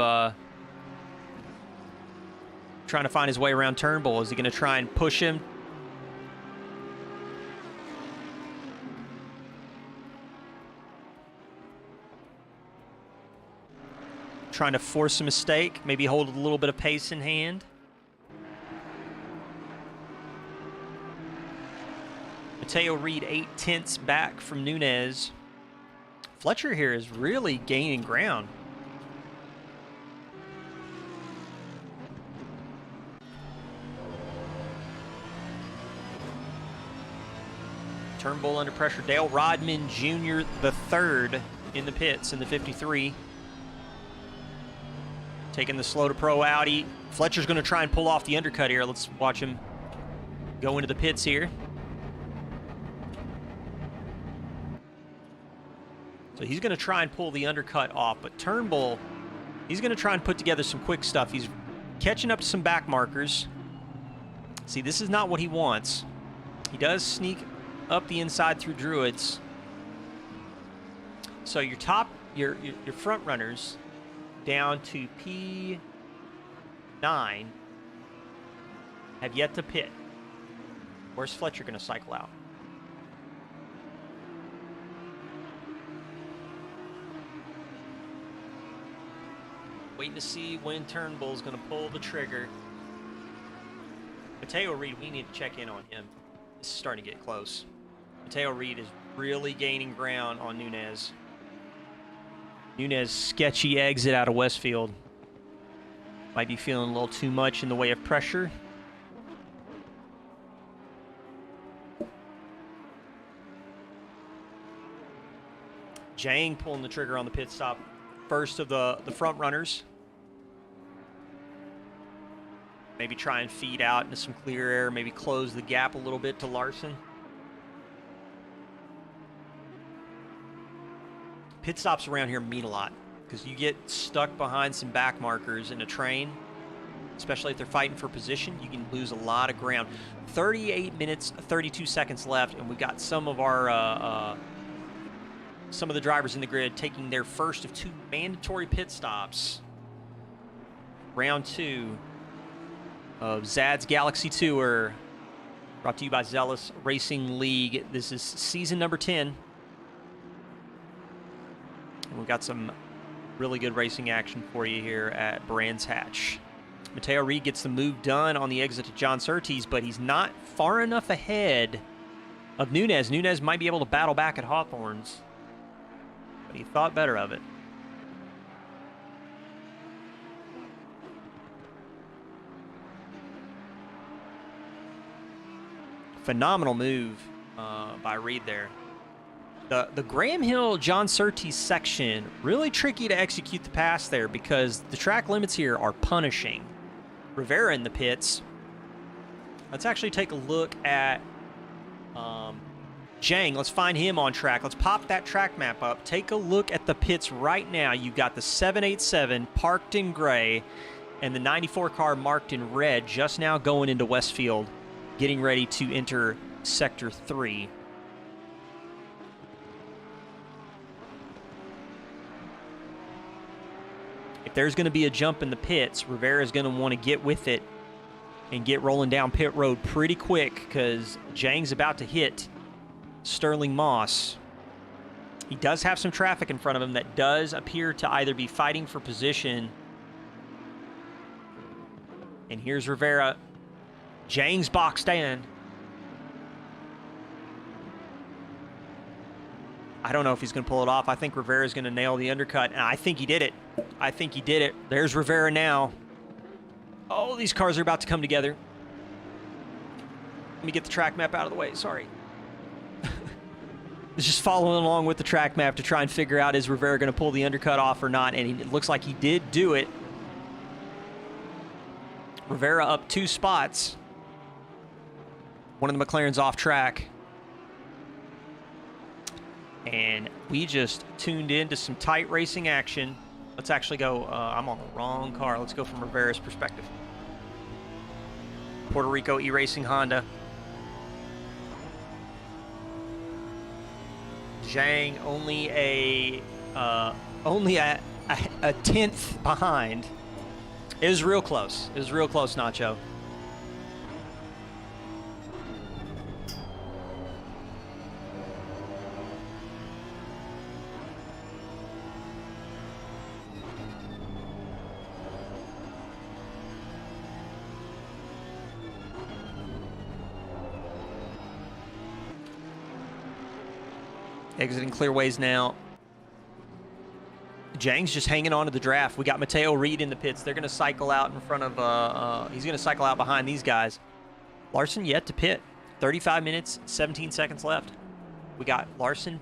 trying to find his way around Turnbull. Is he going to try and push him? Trying to force a mistake, maybe hold a little bit of pace in hand. Mateo Reed 0.8 back from Nunez. Fletcher here is really gaining ground. Turnbull under pressure. Dale Rodman Jr. the third in the pits in the 53. Taking the slow to pro Audi. Fletcher's going to try and pull off the undercut here. Let's watch him go into the pits here. So he's going to try and pull the undercut off, but Turnbull, he's going to try and put together some quick stuff. He's catching up to some back markers. See, this is not what he wants. He does sneak up the inside through Druids. So your front runners down to P9 have yet to pit. Where's Fletcher going to cycle out? Waiting to see when Turnbull's going to pull the trigger. Mateo Reed, we need to check in on him. This is starting to get close. Mateo Reed is really gaining ground on Nunez. Nunez sketchy exit out of Westfield. Might be feeling a little too much in the way of pressure. Jang pulling the trigger on the pit stop. First of the front runners. Maybe try and feed out into some clear air. Maybe close the gap a little bit to Larson. Pit stops around here mean a lot. because you get stuck behind some back markers in a train, especially if they're fighting for position, you can lose a lot of ground. 38 minutes, 32 seconds left, and we've got some of our some of the drivers in the grid taking their first of 2 mandatory pit stops. Round 2 of Zad's Galaxy Tour, brought to you by Zealous Racing League. This is season number 10. And we've got some really good racing action for you here at Brands Hatch. Mateo Reed gets the move done on the exit to John Surtees, but he's not far enough ahead of Nunez. Nunez might be able to battle back at Hawthorne's, but he thought better of it. Phenomenal move by Reed there. The Graham Hill John Surtees section, really tricky to execute the pass there because the track limits here are punishing. Rivera in the pits. Let's actually take a look at Zhang. Let's find him on track. Let's pop that track map up. Take a look at the pits right now. You've got the 787 parked in gray and the 94 car marked in red just now going into Westfield, getting ready to enter Sector 3. If there's going to be a jump in the pits, Rivera is going to want to get with it and get rolling down pit road pretty quick because Zhang's about to hit Sterling Moss. He does have some traffic in front of him that does appear to either be fighting for position. And here's Rivera. Zhang's boxed in. I don't know if he's going to pull it off. I think Rivera's going to nail the undercut, and I think he did it. I think he did it. There's Rivera now. Oh, these cars are about to come together. Let me get the track map out of the way. Sorry. It's just following along with the track map to try and figure out, is Rivera going to pull the undercut off or not, and it looks like he did do it. Rivera up 2 spots. One of the McLarens off track. And we just tuned into some tight racing action. Let's actually go, I'm on the wrong car. Let's go from Rivera's perspective. Puerto Rico E-Racing Honda. Zhang only a tenth behind. It was real close. It was real close, Nacho. Exiting clearways now. Zhang's just hanging on to the draft. We got Mateo Reed in the pits. They're going to cycle out in front of, he's going to cycle out behind these guys. Larson yet to pit. 35 minutes, 17 seconds left. We got Larson,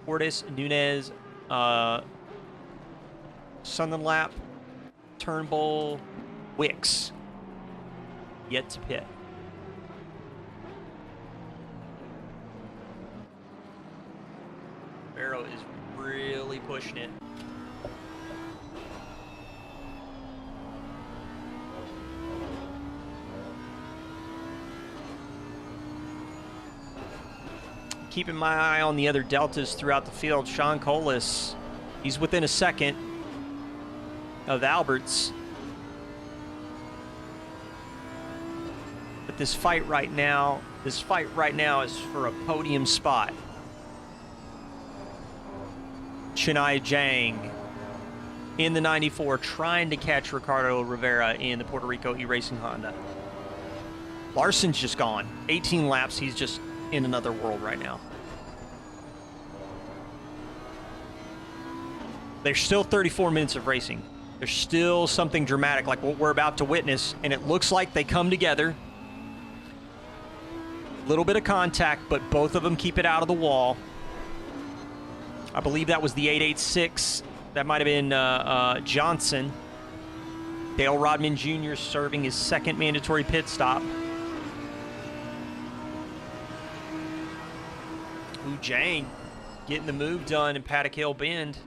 Portis, Nunez, Sunderlap, Turnbull, Wicks yet to pit. Barrow is really pushing it. Keeping my eye on the other deltas throughout the field. Sean Colas, he's within a second of Alberts. But this fight right now is for a podium spot. Chennai Zhang in the 94 trying to catch Ricardo Rivera in the Puerto Rico E-Racing Honda. Larson's just gone. 18 laps, he's just in another world right now. There's still 34 minutes of racing. There's still something dramatic like what we're about to witness, and it looks like they come together. A little bit of contact, but both of them keep it out of the wall. I believe that was the 886. That might have been Johnson. Dale Rodman Jr. serving his second mandatory pit stop. Wu Zhang getting the move done in Paddock Hill Bend.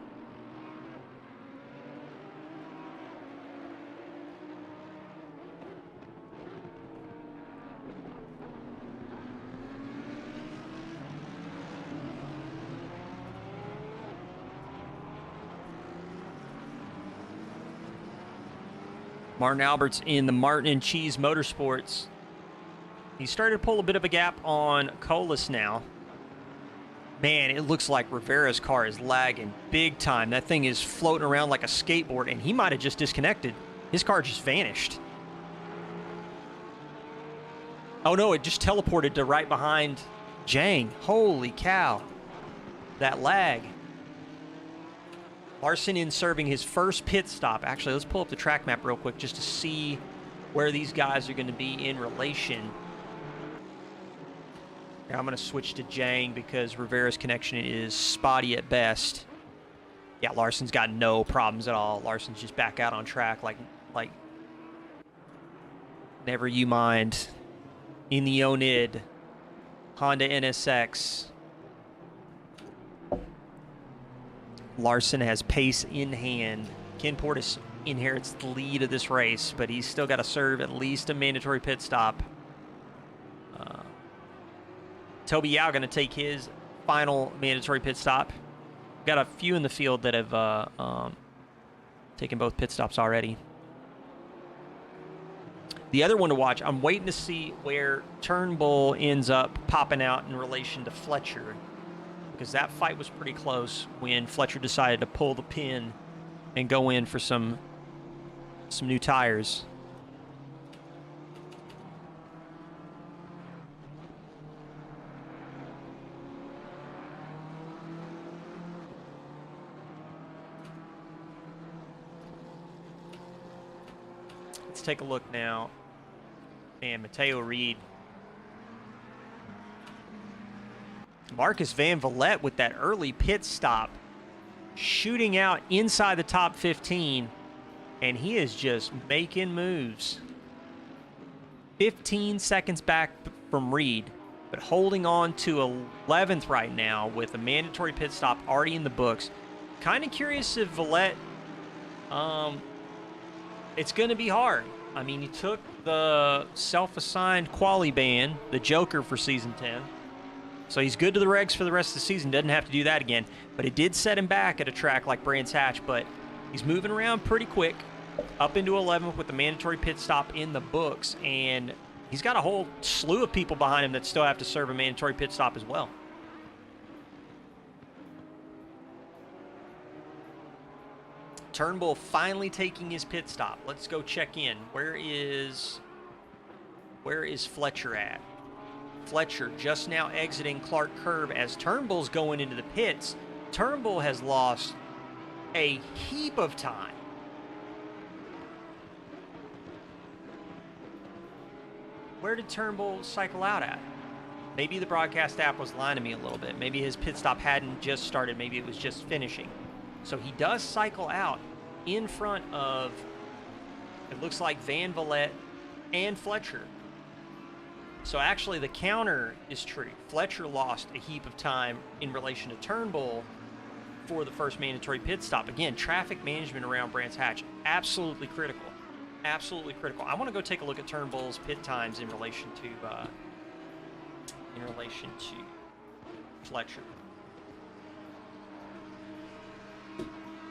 Martin Alberts in the Martin and Cheese Motorsports. He started to pull a bit of a gap on Colas now. Man, it looks like Rivera's car is lagging big time. That thing is floating around like a skateboard, and he might have just disconnected. His car just vanished. Oh no, it just teleported to right behind Zhang. Holy cow. That lag. Larson in serving his first pit stop. Actually, let's pull up the track map real quick just to see where these guys are going to be in relation. Here, I'm going to switch to Zhang because Rivera's connection is spotty at best. Yeah, Larson's got no problems at all. Larson's just back out on track like never you mind. In the Onid, Honda NSX. Larson has pace in hand. Ken Portis inherits the lead of this race, but he's still got to serve at least a mandatory pit stop. Toby Yao going to take his final mandatory pit stop. Got a few in the field that have taken both pit stops already. The other one to watch, I'm waiting to see where Turnbull ends up popping out in relation to Fletcher, because that fight was pretty close when Fletcher decided to pull the pin and go in for some new tires. Let's take a look now. And Mateo Reed. Marcus Van Vliet with that early pit stop, shooting out inside the top 15, and he is just making moves. 15 seconds back from Reed, but holding on to 11th right now with a mandatory pit stop already in the books. Kind of curious if Vliet, it's going to be hard. I mean, he took the self-assigned quali ban, the Joker for Season 10. So he's good to the regs for the rest of the season. Doesn't have to do that again. But it did set him back at a track like Brands Hatch. But he's moving around pretty quick. Up into 11th with the mandatory pit stop in the books. And he's got a whole slew of people behind him that still have to serve a mandatory pit stop as well. Turnbull finally taking his pit stop. Let's go check in. Where is Fletcher at? Fletcher just now exiting Clark Curve as Turnbull's going into the pits. Turnbull has lost a heap of time. Where did Turnbull cycle out at? Maybe the broadcast app was lying to me a little bit. Maybe his pit stop hadn't just started. Maybe it was just finishing. So he does cycle out in front of, it looks like, Van Vliet and Fletcher. So actually the counter is true. Fletcher lost a heap of time in relation to Turnbull for the first mandatory pit stop. Again, traffic management around Brands Hatch, absolutely critical. Absolutely critical. I want to go take a look at Turnbull's pit times in relation to Fletcher.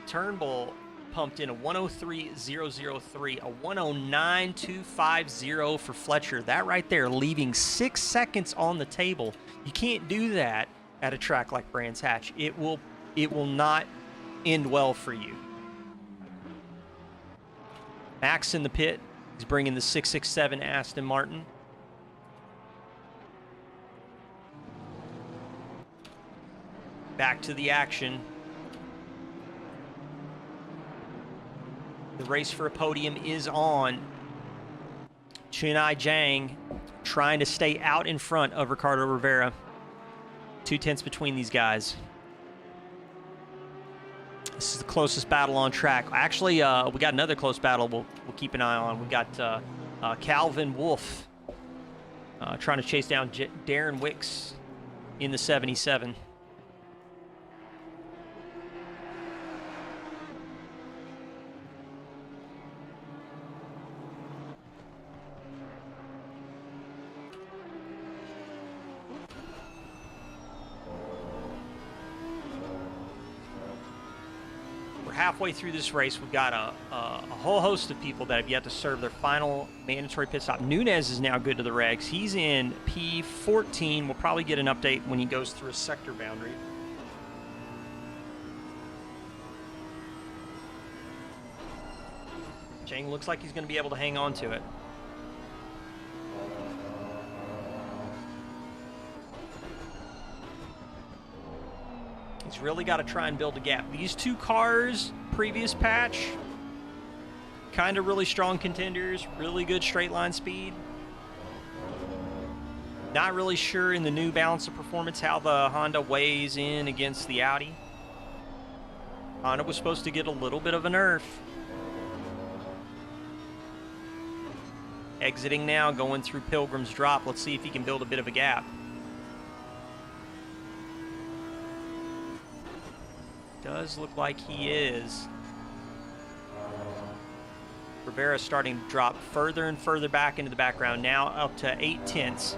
Turnbull pumped in a 103.003, a 109.250 for Fletcher. That right there, leaving 6 seconds on the table. You can't do that at a track like Brands Hatch. It will not end well for you. Max in the pit. He's bringing the 667 Aston Martin. Back to the action. The race for a podium is on. Chunai Zhang trying to stay out in front of Ricardo Rivera. 2/10 between these guys. This is the closest battle on track. Actually, we got another close battle we'll keep an eye on. We got Calvin Wolf trying to chase down Darren Wicks in the 77. halfway through this race. We've got a whole host of people that have yet to serve their final mandatory pit stop. Nunez is now good to the regs. He's in P14. We'll probably get an update when he goes through a sector boundary. Zhang looks like he's going to be able to hang on to it. He's really got to try and build a gap. These two cars, previous patch, kind of really strong contenders, really good straight line speed. Not really sure in the new balance of performance how the Honda weighs in against the Audi. Honda was supposed to get a little bit of a nerf. Exiting now, going through Pilgrim's Drop. Let's see if he can build a bit of a gap. Does look like he is. Rivera's starting to drop further and further back into the background, now up to 0.8.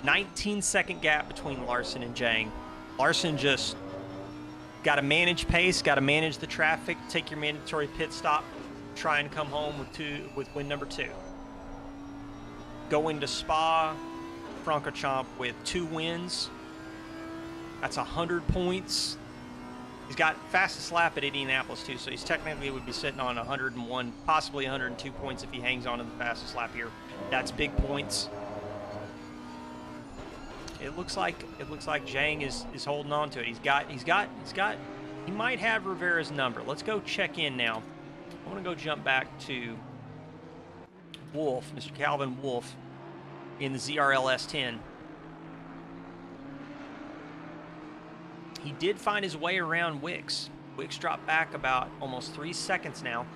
19-second gap between Larson and Zhang. Larson just got to manage pace, got to manage the traffic, take your mandatory pit stop, try and come home with win number 2. Going to Spa Francorchamps with 2 wins. That's 100 points. He's got fastest lap at Indianapolis too, so he's technically would be sitting on 101, possibly 102 points if he hangs on to the fastest lap here. That's big points. It looks like Zhang is holding on to it. He might have Rivera's number. Let's go check in now. I want to go jump back to Wolf, Mr. Calvin Wolf, in the ZRL S10. He did find his way around Wicks. Wicks dropped back about almost 3 seconds now.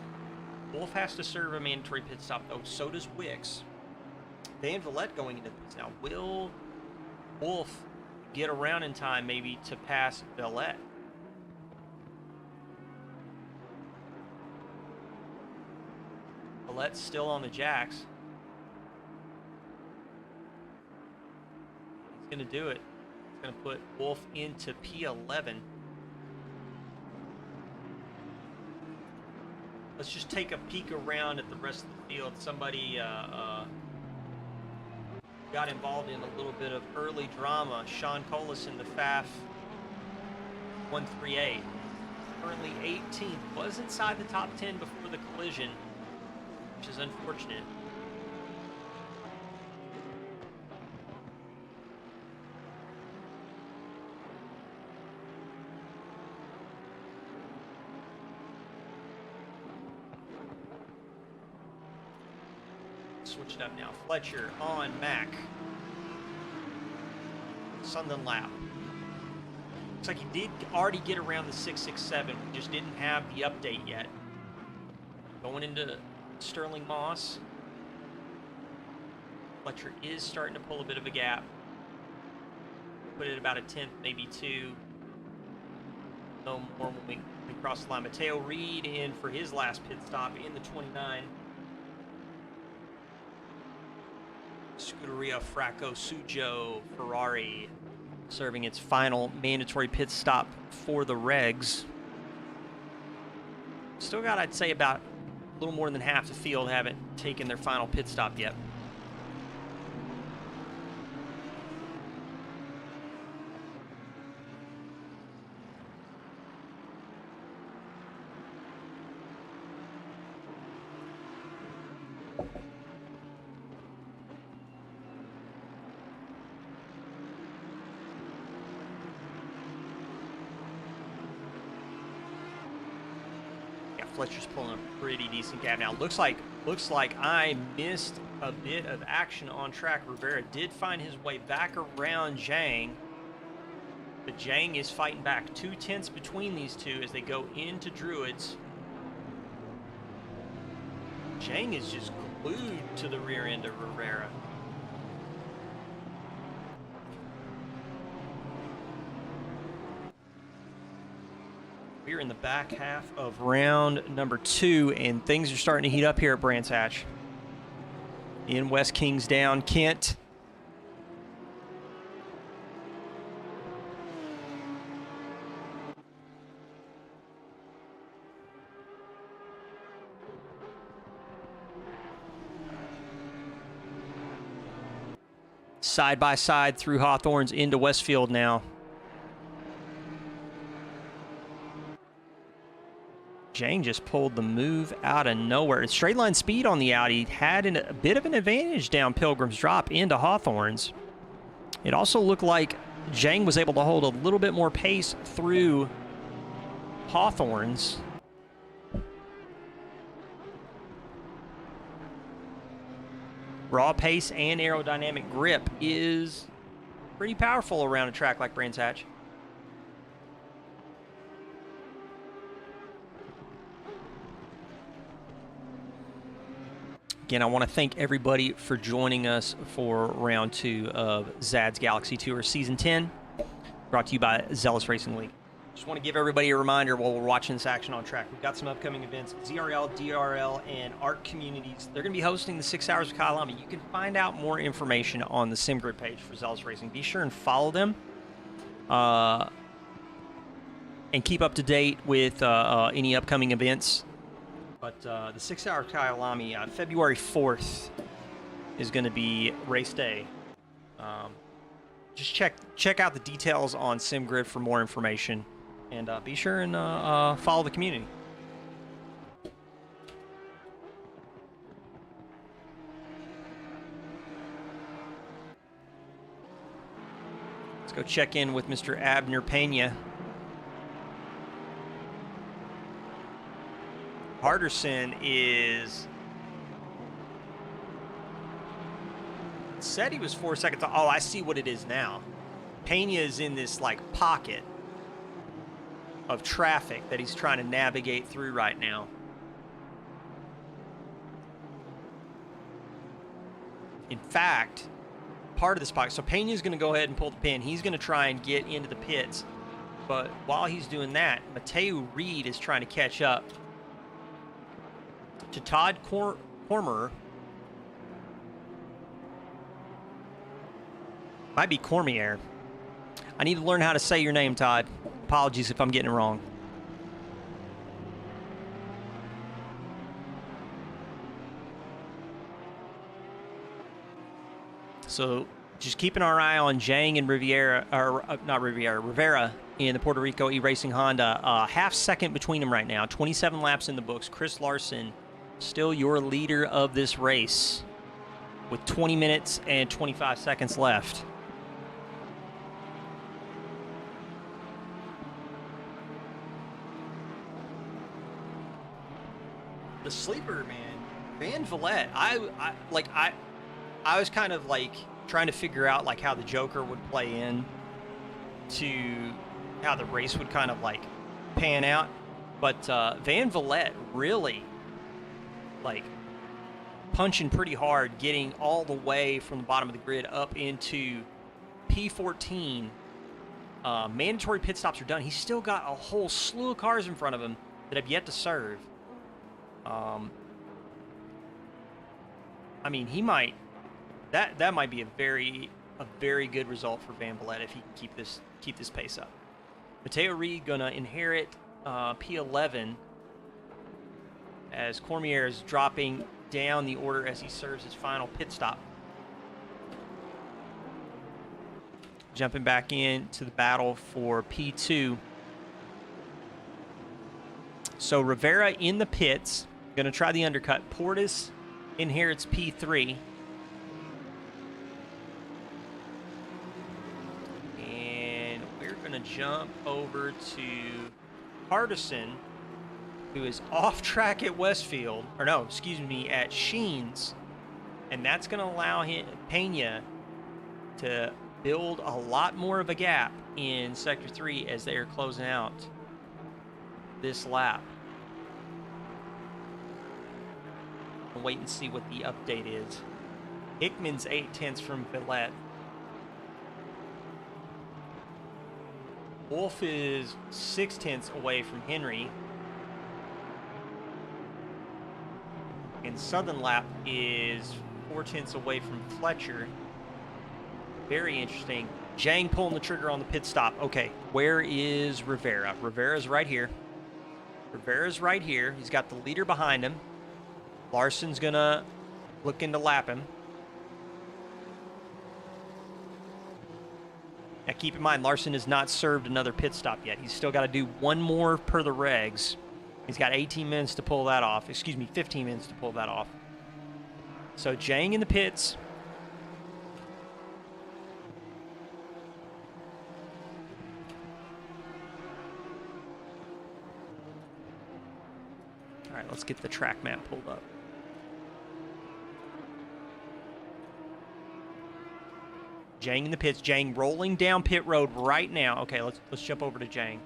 Wolf has to serve a mandatory pit stop, though. So does Wicks. Van Vliet going into this now. Will Wolf get around in time maybe to pass Vliet? Vliet's still on the jacks. He's going to do it. He's going to put Wolf into P11. Let's just take a peek around at the rest of the field. Somebody got involved in a little bit of early drama. Sean Colas in the FAF 138. Currently 18th. Was inside the top 10 before the collision, which is unfortunate. Switched up now. Fletcher on Mac. Sunderland lap. Looks like he did already get around the 667. We just didn't have the update yet. Going into Sterling Moss. Fletcher is starting to pull a bit of a gap. Put it about a 10th, maybe 2. No more when we cross the line. Mateo Reed in for his last pit stop in the 29. Scuderia Fracco Sujo Ferrari serving its final mandatory pit stop for the regs. Still got, I'd say, about a little more than half the field haven't taken their final pit stop yet. Fletcher's pulling a pretty decent gap now. Looks like I missed a bit of action on track. Rivera did find his way back around Zhang, but Zhang is fighting back. 2 tenths between these two as they go into Druids. Zhang is just glued to the rear end of Rivera. We're in the back half of round number 2, and things are starting to heat up here at Brands Hatch. in West Kingsdown, Kent. Side by side through Hawthorne's into Westfield now. Jang just pulled the move out of nowhere. Straight line speed on the Audi had a bit of an advantage down Pilgrim's Drop into Hawthorne's. It also looked like Jang was able to hold a little bit more pace through Hawthorne's. Raw pace and aerodynamic grip is pretty powerful around a track like Brands Hatch. Again, I want to thank everybody for joining us for round 2 of Zad's Galaxy Tour Season 10, brought to you by Zealous Racing League. Just want to give everybody a reminder while we're watching this action on track. We've got some upcoming events. ZRL, DRL, and ARC communities. They're going to be hosting the 6 Hours of Kyalami. You can find out more information on the SimGrid page for Zealous Racing. Be sure and follow them. And keep up to date with any upcoming events. But the 6 Hour Kyalami, February 4th is going to be race day. Just check out the details on SimGrid for more information. And be sure and follow the community. Let's go check in with Mr. Abner Pena. Harderson is... said he was 4 seconds. Oh, I see what it is now. Pena is in this, like, pocket of traffic that he's trying to navigate through right now. In fact, part of this pocket, so Pena's going to go ahead and pull the pin. He's going to try and get into the pits. But while he's doing that, Mateo Reed is trying to catch up to Todd Cormer. Might be Cormier. I need to learn how to say your name, Todd. Apologies if I'm getting it wrong. So just keeping our eye on Jang and Rivera in the Puerto Rico E-Racing Honda. Half second between them right now. 27 laps in the books. Chris Larson, still your leader of this race with 20 minutes and 25 seconds left. The sleeper, man, Van Vliet. I was kind of like trying to figure out like how the Joker would play in to how the race would kind of like pan out, but Van Vliet really like punching pretty hard, getting all the way from the bottom of the grid up into P14. Mandatory pit stops are done. He's still got a whole slew of cars in front of him that have yet to serve. I mean, he might. That might be a very good result for Van Vliet if he can keep this pace up. Mateo Reed gonna inherit P11 as Cormier is dropping down the order as he serves his final pit stop. Jumping back into the battle for P2. So Rivera in the pits, going to try the undercut. Portis inherits P3. And we're going to jump over to Hardison, who is off track at Westfield, or no, excuse me, at Sheens. And that's going to allow Pena to build a lot more of a gap in Sector 3 as they are closing out this lap. We'll wait and see what the update is. Hickman's 8/10 from Villette. Wolf is 6/10 away from Henry. And Southern Lap is 4/10 away from Fletcher. Very interesting. Zhang pulling the trigger on the pit stop. Okay, where is Rivera? Rivera's right here. Rivera's right here. He's got the leader behind him. Larson's going to look into lap him. Now, keep in mind, Larson has not served another pit stop yet. He's still got to do one more per the regs. He's got 18 minutes to pull that off. Excuse me, 15 minutes to pull that off. So, Zhang in the pits. All right, let's get the track map pulled up. Zhang in the pits. Zhang rolling down pit road right now. Okay, let's jump over to Zhang.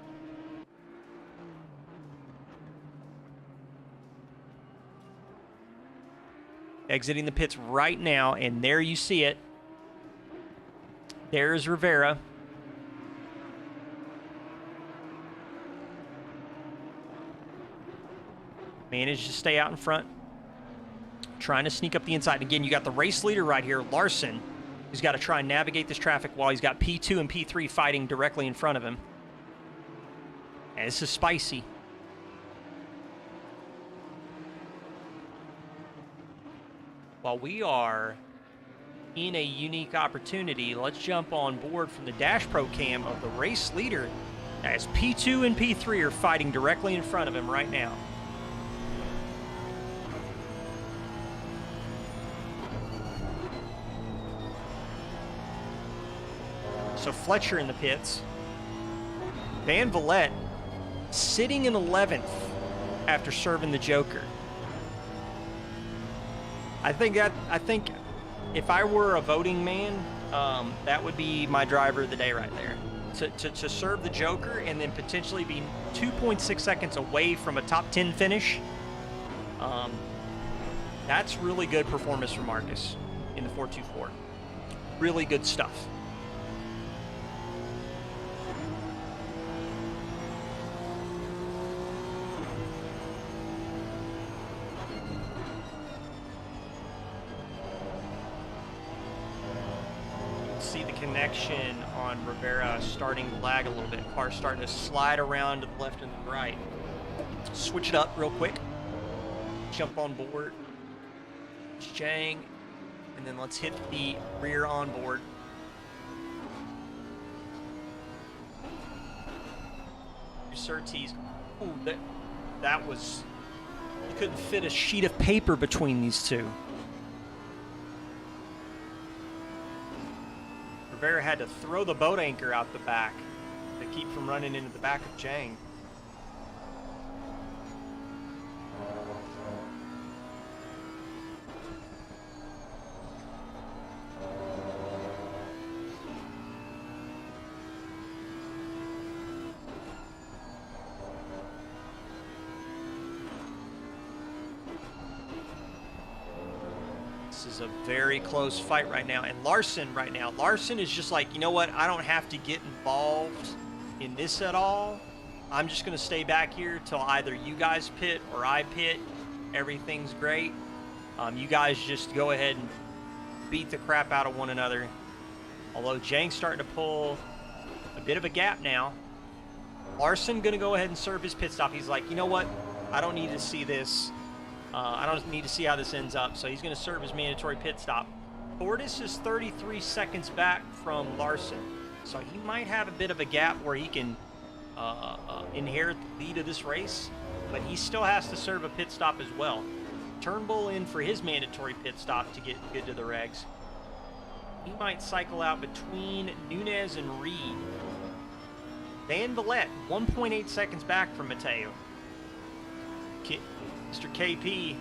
Exiting the pits right now, and there you see it. There's Rivera. Managed to stay out in front. Trying to sneak up the inside. Again, you got the race leader right here, Larson, who's got to try and navigate this traffic while he's got P2 and P3 fighting directly in front of him. And this is spicy. While we are in a unique opportunity, let's jump on board from the Dash Pro cam of the race leader as P2 and P3 are fighting directly in front of him right now. So Fletcher in the pits. Van Vliet sitting in 11th after serving the Joker. I think if I were a voting man, that would be my driver of the day right there. To serve the Joker and then potentially be 2.6 seconds away from a top 10 finish. That's really good performance from Marcus in the 424. Really good stuff. See the connection on Rivera starting to lag a little bit. Car's starting to slide around to the left and the right. Switch it up real quick. Jump on board. Zhang. And then let's hit the rear onboard. Surtees. Ooh, that was... You couldn't fit a sheet of paper between these two. Rivera had to throw the boat anchor out the back to keep from running into the back of Zhang. This is a very close fight right now. And Larson right now, Larson is just like, you know what? I don't have to get involved in this at all. I'm just going to stay back here till either you guys pit or I pit. Everything's great. You guys just go ahead and beat the crap out of one another. Although Zhang's starting to pull a bit of a gap now. Larson going to go ahead and serve his pit stop. He's like, you know what? I don't need to see this. I don't need to see how this ends up, so he's going to serve his mandatory pit stop. Fortis is 33 seconds back from Larson, so he might have a bit of a gap where he can inherit the lead of this race, but he still has to serve a pit stop as well. Turnbull in for his mandatory pit stop to get good to the regs. He might cycle out between Nunez and Reed. Van Vliet, 1.8 seconds back from Mateo. Mr. KP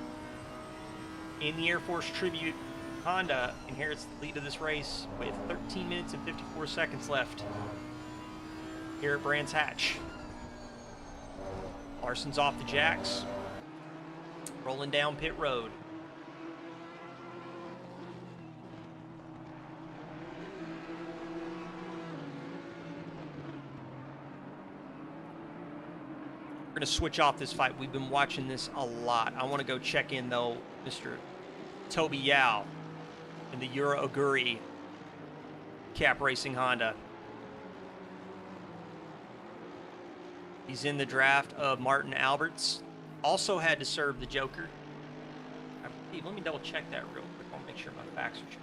in the Air Force Tribute Honda inherits the lead of this race with 13 minutes and 54 seconds left here at Brands Hatch. Larson's off the jacks, rolling down pit road. We're going to switch off this fight. We've been watching this a lot. I want to go check in, though, Mr. Toby Yao. in the Yura Oguri Cap Racing Honda. He's in the draft of Martin Alberts. Also had to serve the Joker. Let me double check that real quick. I'll make sure my facts are true.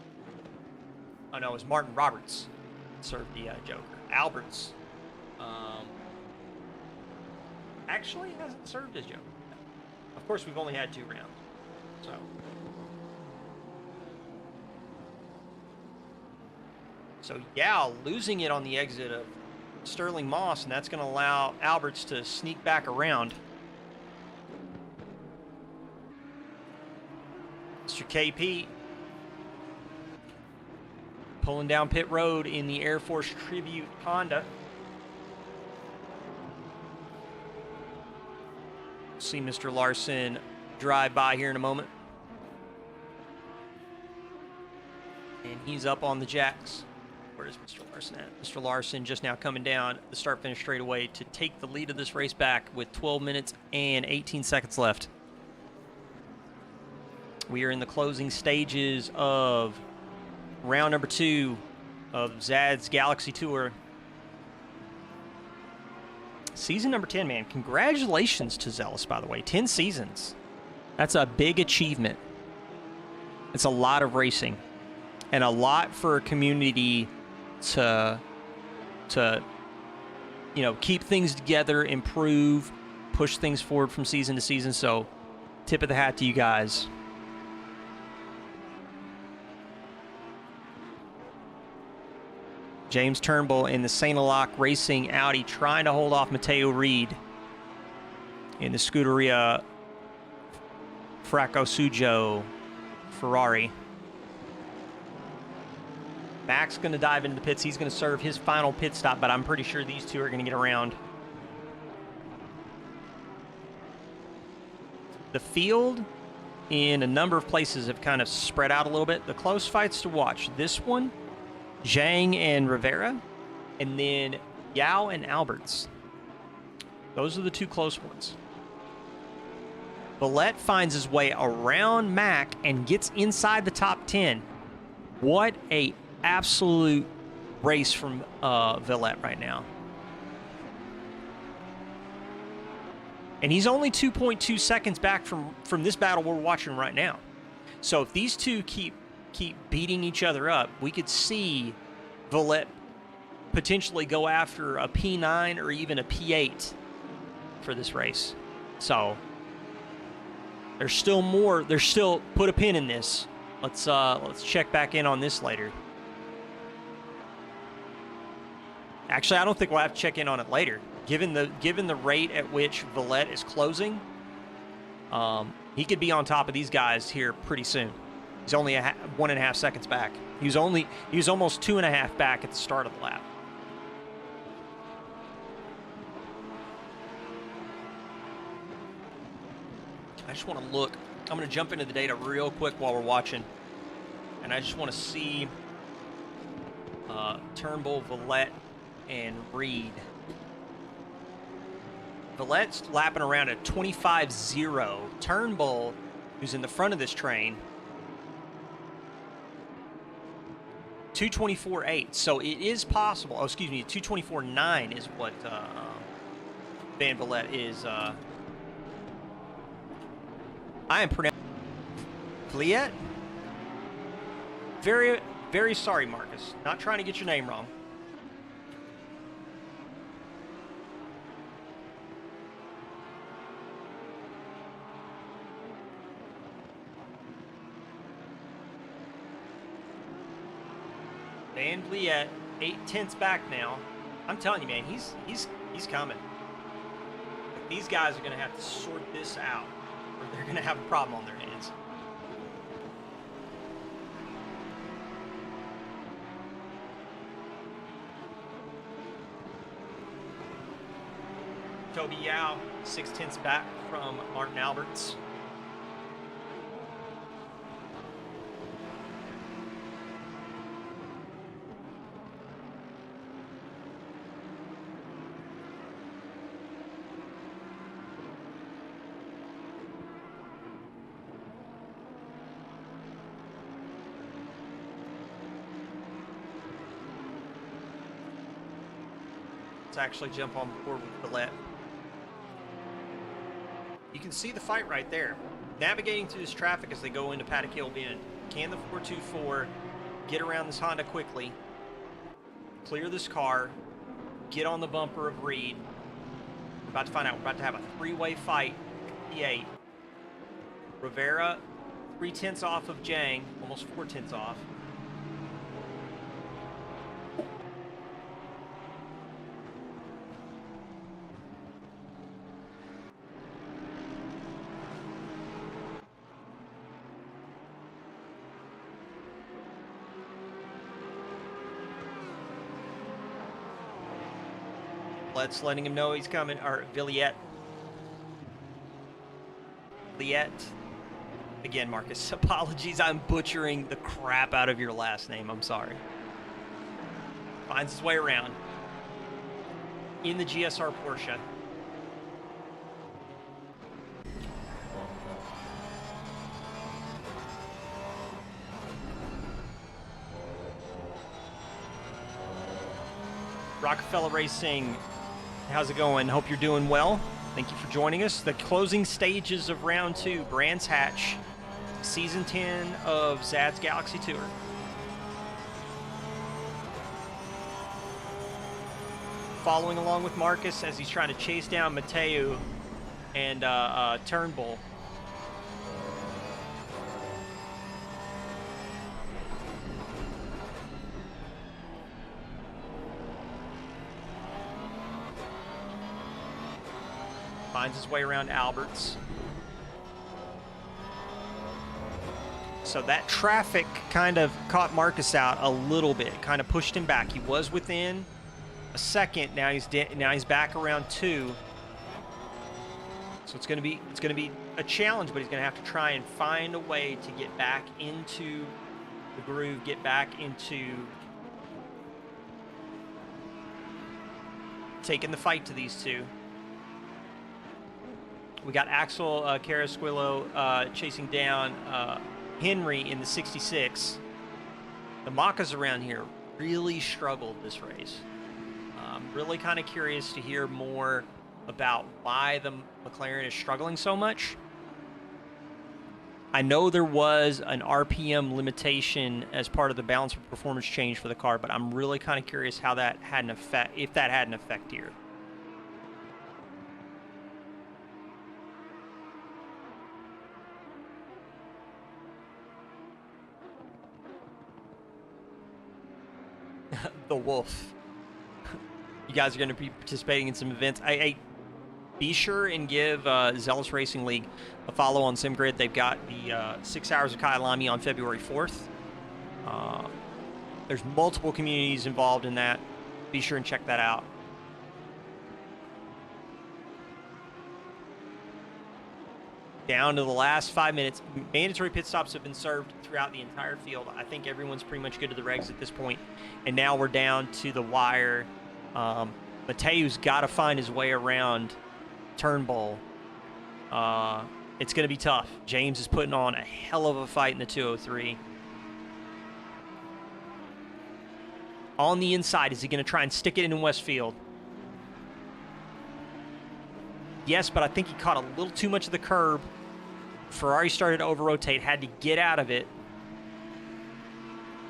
Oh no, it was Martin Roberts that served the Joker. Alberts actually hasn't served as Joker. Of course, we've only had 2 rounds. So Yao losing it on the exit of Sterling Moss, and that's going to allow Alberts to sneak back around. Mr. KP pulling down pit road in the Air Force Tribute Honda. See Mr. Larson drive by here in a moment. And he's up on the jacks. Where is Mr. Larson at? Mr. Larson just now coming down the start-finish straightaway to take the lead of this race back with 12 minutes and 18 seconds left. We are in the closing stages of round number 2 of Zad's Galaxy Tour. Season number 10, man. Congratulations to Zealous, by the way. 10 seasons. That's a big achievement. It's a lot of racing. And a lot for a community to keep things together, improve, push things forward from season to season. So, tip of the hat to you guys. James Turnbull in the Saint-Aloc Racing Audi trying to hold off Matteo Reed in the Scuderia Fracosujo Ferrari. Max going to dive into the pits. He's going to serve his final pit stop, but I'm pretty sure these two are going to get around. The field in a number of places have kind of spread out a little bit. The close fights to watch. This one, Zhang and Rivera, and then Yao and Alberts. Those are the 2 close ones. Villette finds his way around Mack and gets inside the top 10. What a absolute race from Villette right now. And he's only 2.2 seconds back from this battle we're watching right now. So if these two keep beating each other up, we could see Villette potentially go after a P9 or even a P8 for this race. So there's still more. There's still, put a pin in this. Let's check back in on this later. Actually, I don't think we'll have to check in on it later. Given the rate at which Villette is closing, he could be on top of these guys here pretty soon. He's only 1.5 seconds back. He was almost 2.5 back at the start of the lap. I just want to look. I'm going to jump into the data real quick while we're watching, and I just want to see Turnbull, Villette, and Reed. Villette's lapping around at 25.0. Turnbull, who's in the front of this train, 224.8. So it is possible. Oh, excuse me, 224.9 is what Van Villette is. I am pronouncing Villette. Very, very sorry, Marcus. Not trying to get your name wrong. Van Vliet, 8/10 back now. I'm telling you, man, he's coming. But these guys are going to have to sort this out, or they're going to have a problem on their hands. Toby Yao, 6/10 back from Martin Alberts. Let's actually jump on board with Gillette. You can see the fight right there. Navigating through this traffic as they go into Paddock Hill Bend. Can the 424 get around this Honda quickly? Clear this car. Get on the bumper of Reed. We're about to find out. We're about to have a three-way fight. P8. Rivera, 3/10 off of Jang. Almost 4/10 off. Let's letting him know he's coming. Or Villiette. Again, Marcus, apologies. I'm butchering the crap out of your last name. I'm sorry. Finds his way around. In the GSR Porsche. Rockefeller Racing, how's it going? Hope you're doing well. Thank you for joining us. The closing stages of round 2, Brands Hatch, season 10 of Zad's Galaxy Tour. Following along with Marcus as he's trying to chase down Mateu and Turnbull. Finds his way around Alberts. So that traffic kind of caught Marcus out a little bit, kind of pushed him back. He was within a second. Now he's back around 2. So it's going to be a challenge, but he's going to have to try and find a way to get back into the groove, get back into taking the fight to these two. We got Axel Carasquillo chasing down Henry in the 66. The Macas around here really struggled this race. I'm really kind of curious to hear more about why the McLaren is struggling so much. I know there was an RPM limitation as part of the balance of performance change for the car, but I'm really kind of curious how that had an effect, if that had an effect here. The Wolf. You guys are going to be participating in some events. Be sure and give Zealous Racing League a follow on SimGrid. They've got the 6 Hours of Kyalami on February 4th. There's multiple communities involved in that. Be sure and check that out. Down to the last 5 minutes. Mandatory pit stops have been served throughout the entire field. I think everyone's pretty much good to the regs at this point. And now we're down to the wire. Mateu's got to find his way around Turnbull. It's going to be tough. James is putting on a hell of a fight in the 203. On the inside, is he going to try and stick it in Westfield? Yes, but I think he caught a little too much of the curb. Ferrari started to over-rotate, had to get out of it.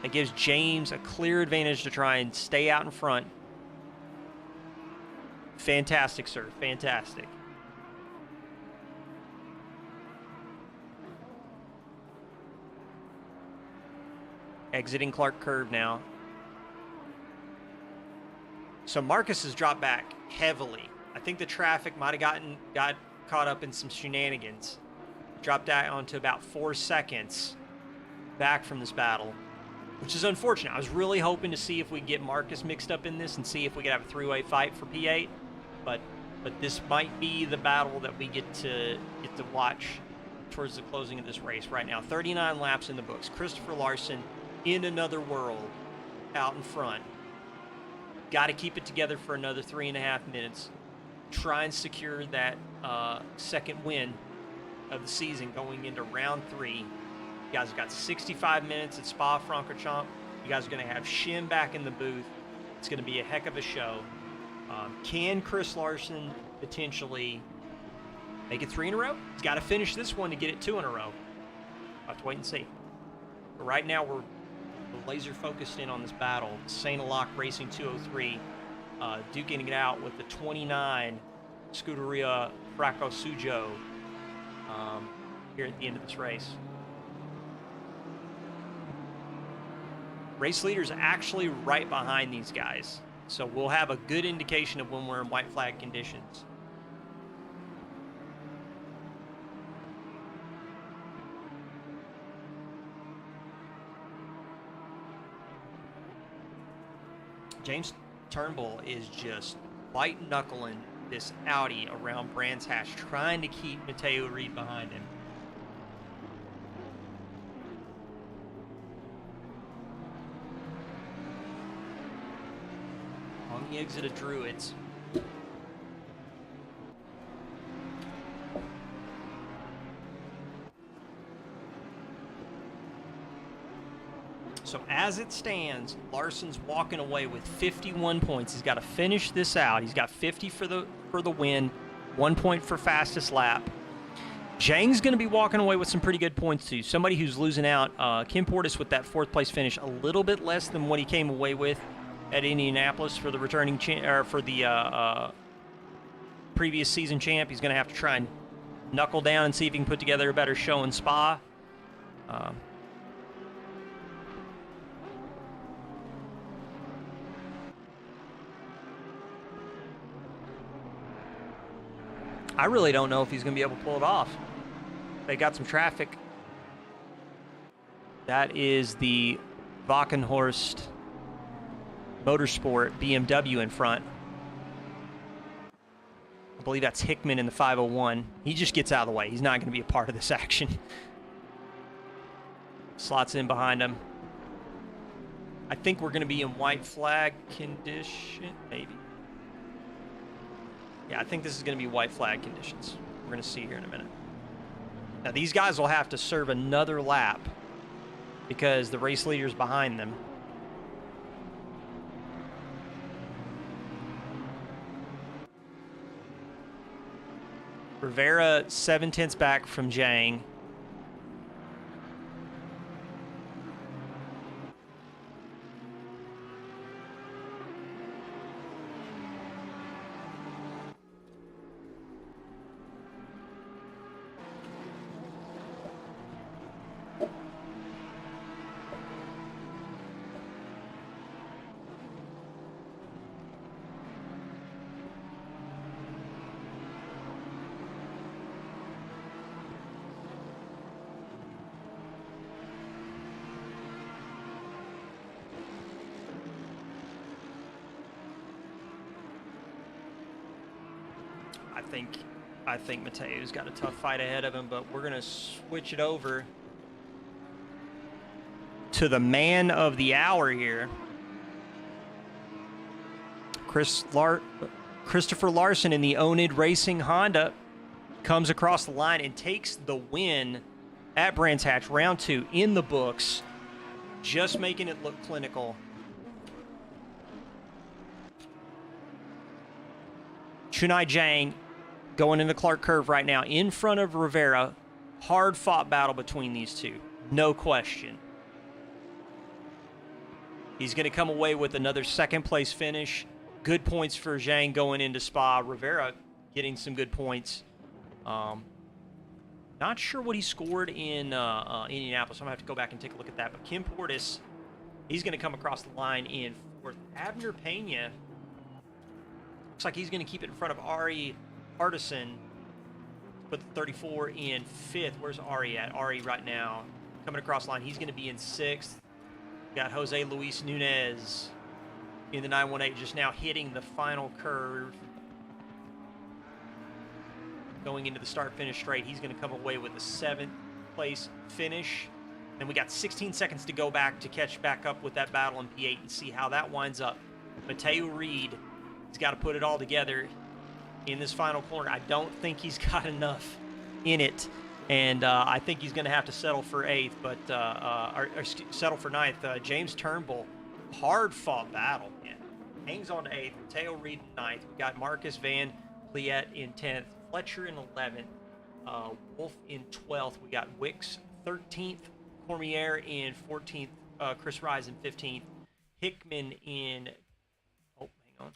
That gives James a clear advantage to try and stay out in front. Fantastic, sir. Fantastic. Exiting Clark Curve now. So Marcus has dropped back heavily. I think the traffic might have got caught up in some shenanigans. Dropped down to about 4 seconds back from this battle, which is unfortunate. I was really hoping to see if we get Marcus mixed up in this and see if we could have a three-way fight for P8. But this might be the battle that we get to watch towards the closing of this race right now. 39 laps in the books. Christopher Larson in another world out in front. Got to keep it together for another 3.5 minutes. Try and secure that second win of the season going into round 3. You guys have got 65 minutes at Spa-Francorchamps. You guys are going to have Shim back in the booth. It's going to be a heck of a show. Can Chris Larson potentially make it 3 in a row? He's got to finish this one to get it 2 in a row. We'll have to wait and see. But right now, we're laser focused in on this battle. Saint-Aloc Racing 203 duking it out with the 29 Scuderia Fracco Sujo here at the end of this race. Race leader's actually right behind these guys, so we'll have a good indication of when we're in white flag conditions. James Turnbull is just white-knuckling this Audi around Brands Hatch, trying to keep Matteo Reed behind him. On the exit of Druids. So as it stands, Larson's walking away with 51 points. He's got to finish this out. He's got 50 for the win, 1 point for fastest lap. Zhang's going to be walking away with some pretty good points too. Somebody who's losing out, Kim Portis with that 4th place finish, a little bit less than what he came away with at Indianapolis for the returning previous season champ. He's going to have to try and knuckle down and see if he can put together a better show in Spa. I really don't know if he's going to be able to pull it off. They got some traffic. That is the Wackenhorst Motorsport BMW in front. I believe that's Hickman in the 501. He just gets out of the way. He's not going to be a part of this action. Slots in behind him. I think we're going to be in white flag condition, maybe. Yeah, I think this is going to be white flag conditions. We're going to see here in a minute. Now, these guys will have to serve another lap because the race leader's behind them. Rivera 7/10 back from Zhang. I think Mateo's got a tough fight ahead of him, but we're going to switch it over to the man of the hour here. Christopher Larson in the Onid Racing Honda comes across the line and takes the win at Brands Hatch, round 2 in the books, just making it look clinical. Chunai Zhang going into Clark Curve right now in front of Rivera. Hard fought battle between these two, no question. He's going to come away with another 2nd place finish. Good points for Zhang going into Spa. Rivera getting some good points. Not sure what he scored in Indianapolis. I'm going to have to go back and take a look at that. But Kim Portis, he's going to come across the line in 4th. Abner Pena looks like he's going to keep it in front of Ari Artisan. Put the 34 in 5th. Where's Ari at? Ari right now coming across the line. He's going to be in 6th. Got Jose Luis Nunez in the 918 just now hitting the final curve. Going into the start-finish straight, he's going to come away with a 7th place finish. And we got 16 seconds to go back to catch back up with that battle in P8 and see how that winds up. Matteo Reed has got to put it all together in this final corner. I don't think he's got enough in it. And I think he's going to have to settle for 8th, but or settle for 9th. James Turnbull, hard-fought battle, man. hangs on to 8th, Mateo Reed in 9th. We got Marcus Van Pliet in 10th, Fletcher in 11th, Wolf in 12th. We got Wicks 13th, Cormier in 14th, Chris Rise in 15th, Hickman in. Oh, hang on.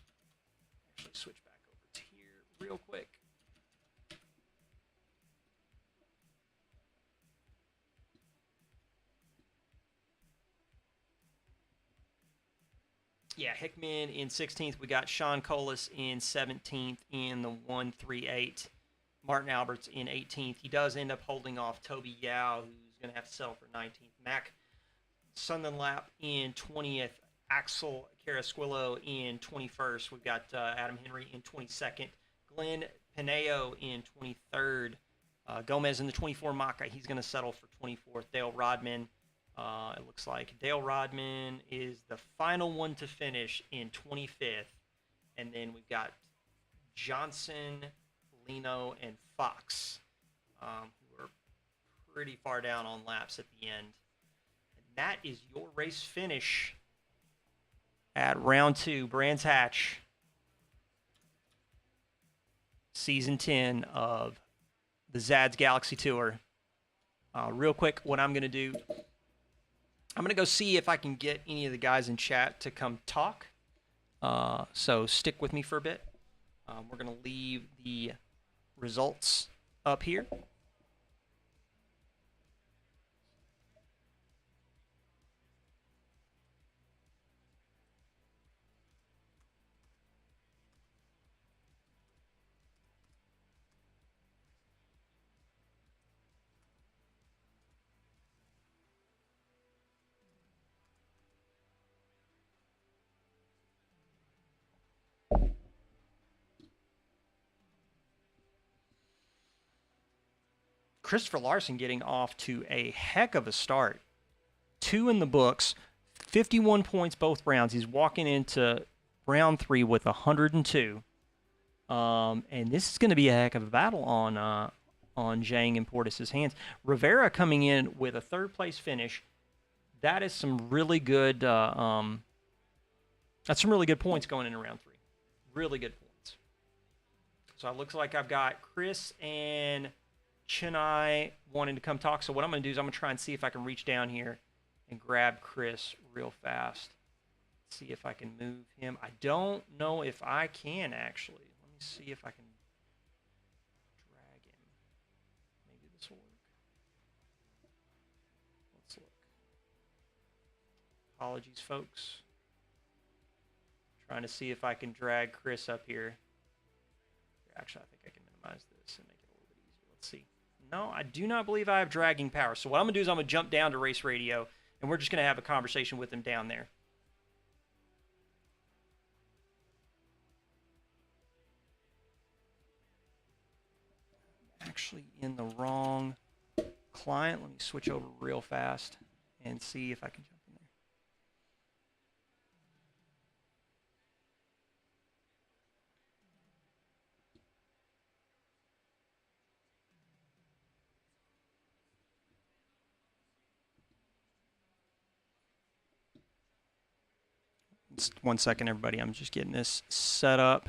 Actually, switch back over to here real quick. Yeah, Hickman in 16th. We got Sean Colas in 17th in the 138. Martin Alberts in 18th. He does end up holding off Toby Yao, who's going to have to settle for 19th. Mac Sundenlap in 20th. Axel Carasquillo in 21st. We've got Adam Henry in 22nd. Glenn Pineo in 23rd. Gomez in the 24 Maka. He's going to settle for 24th. Dale Rodman. It looks like Dale Rodman is the final one to finish in 25th. And then we've got Johnson, Lino, and Fox, who are pretty far down on laps at the end. And that is your race finish at round 2, Brands Hatch, season 10 of the Zad's Galaxy Tour. Real quick, what I'm going to do, I'm going to go see if I can get any of the guys in chat to come talk. So stick with me for a bit. We're going to leave the results up here. Christopher Larson getting off to a heck of a start. 2 in the books, 51 points both rounds. He's walking into round 3 with 102. And this is going to be a heck of a battle on Zhang and Portis's hands. Rivera coming in with a 3rd place finish. That is some really good. That's some really good points going into round 3. Really good points. So it looks like I've got Chris and Chennai wanting to come talk. So what I'm going to do is I'm going to try and see if I can reach down here and grab Chris real fast. See if I can move him. I don't know if I can, actually. Let me see if I can drag him. Maybe this will work. Let's look. Apologies, folks. Trying to see if I can drag Chris up here. Actually, I think I can minimize this and make it a little bit easier. Let's see. No, I do not believe I have dragging power. So what I'm going to do is I'm going to jump down to Race Radio, and we're just going to have a conversation with him down there. Actually in the wrong client. Let me switch over real fast and see if I can jump in there. Just 1 second, everybody. I'm just getting this set up.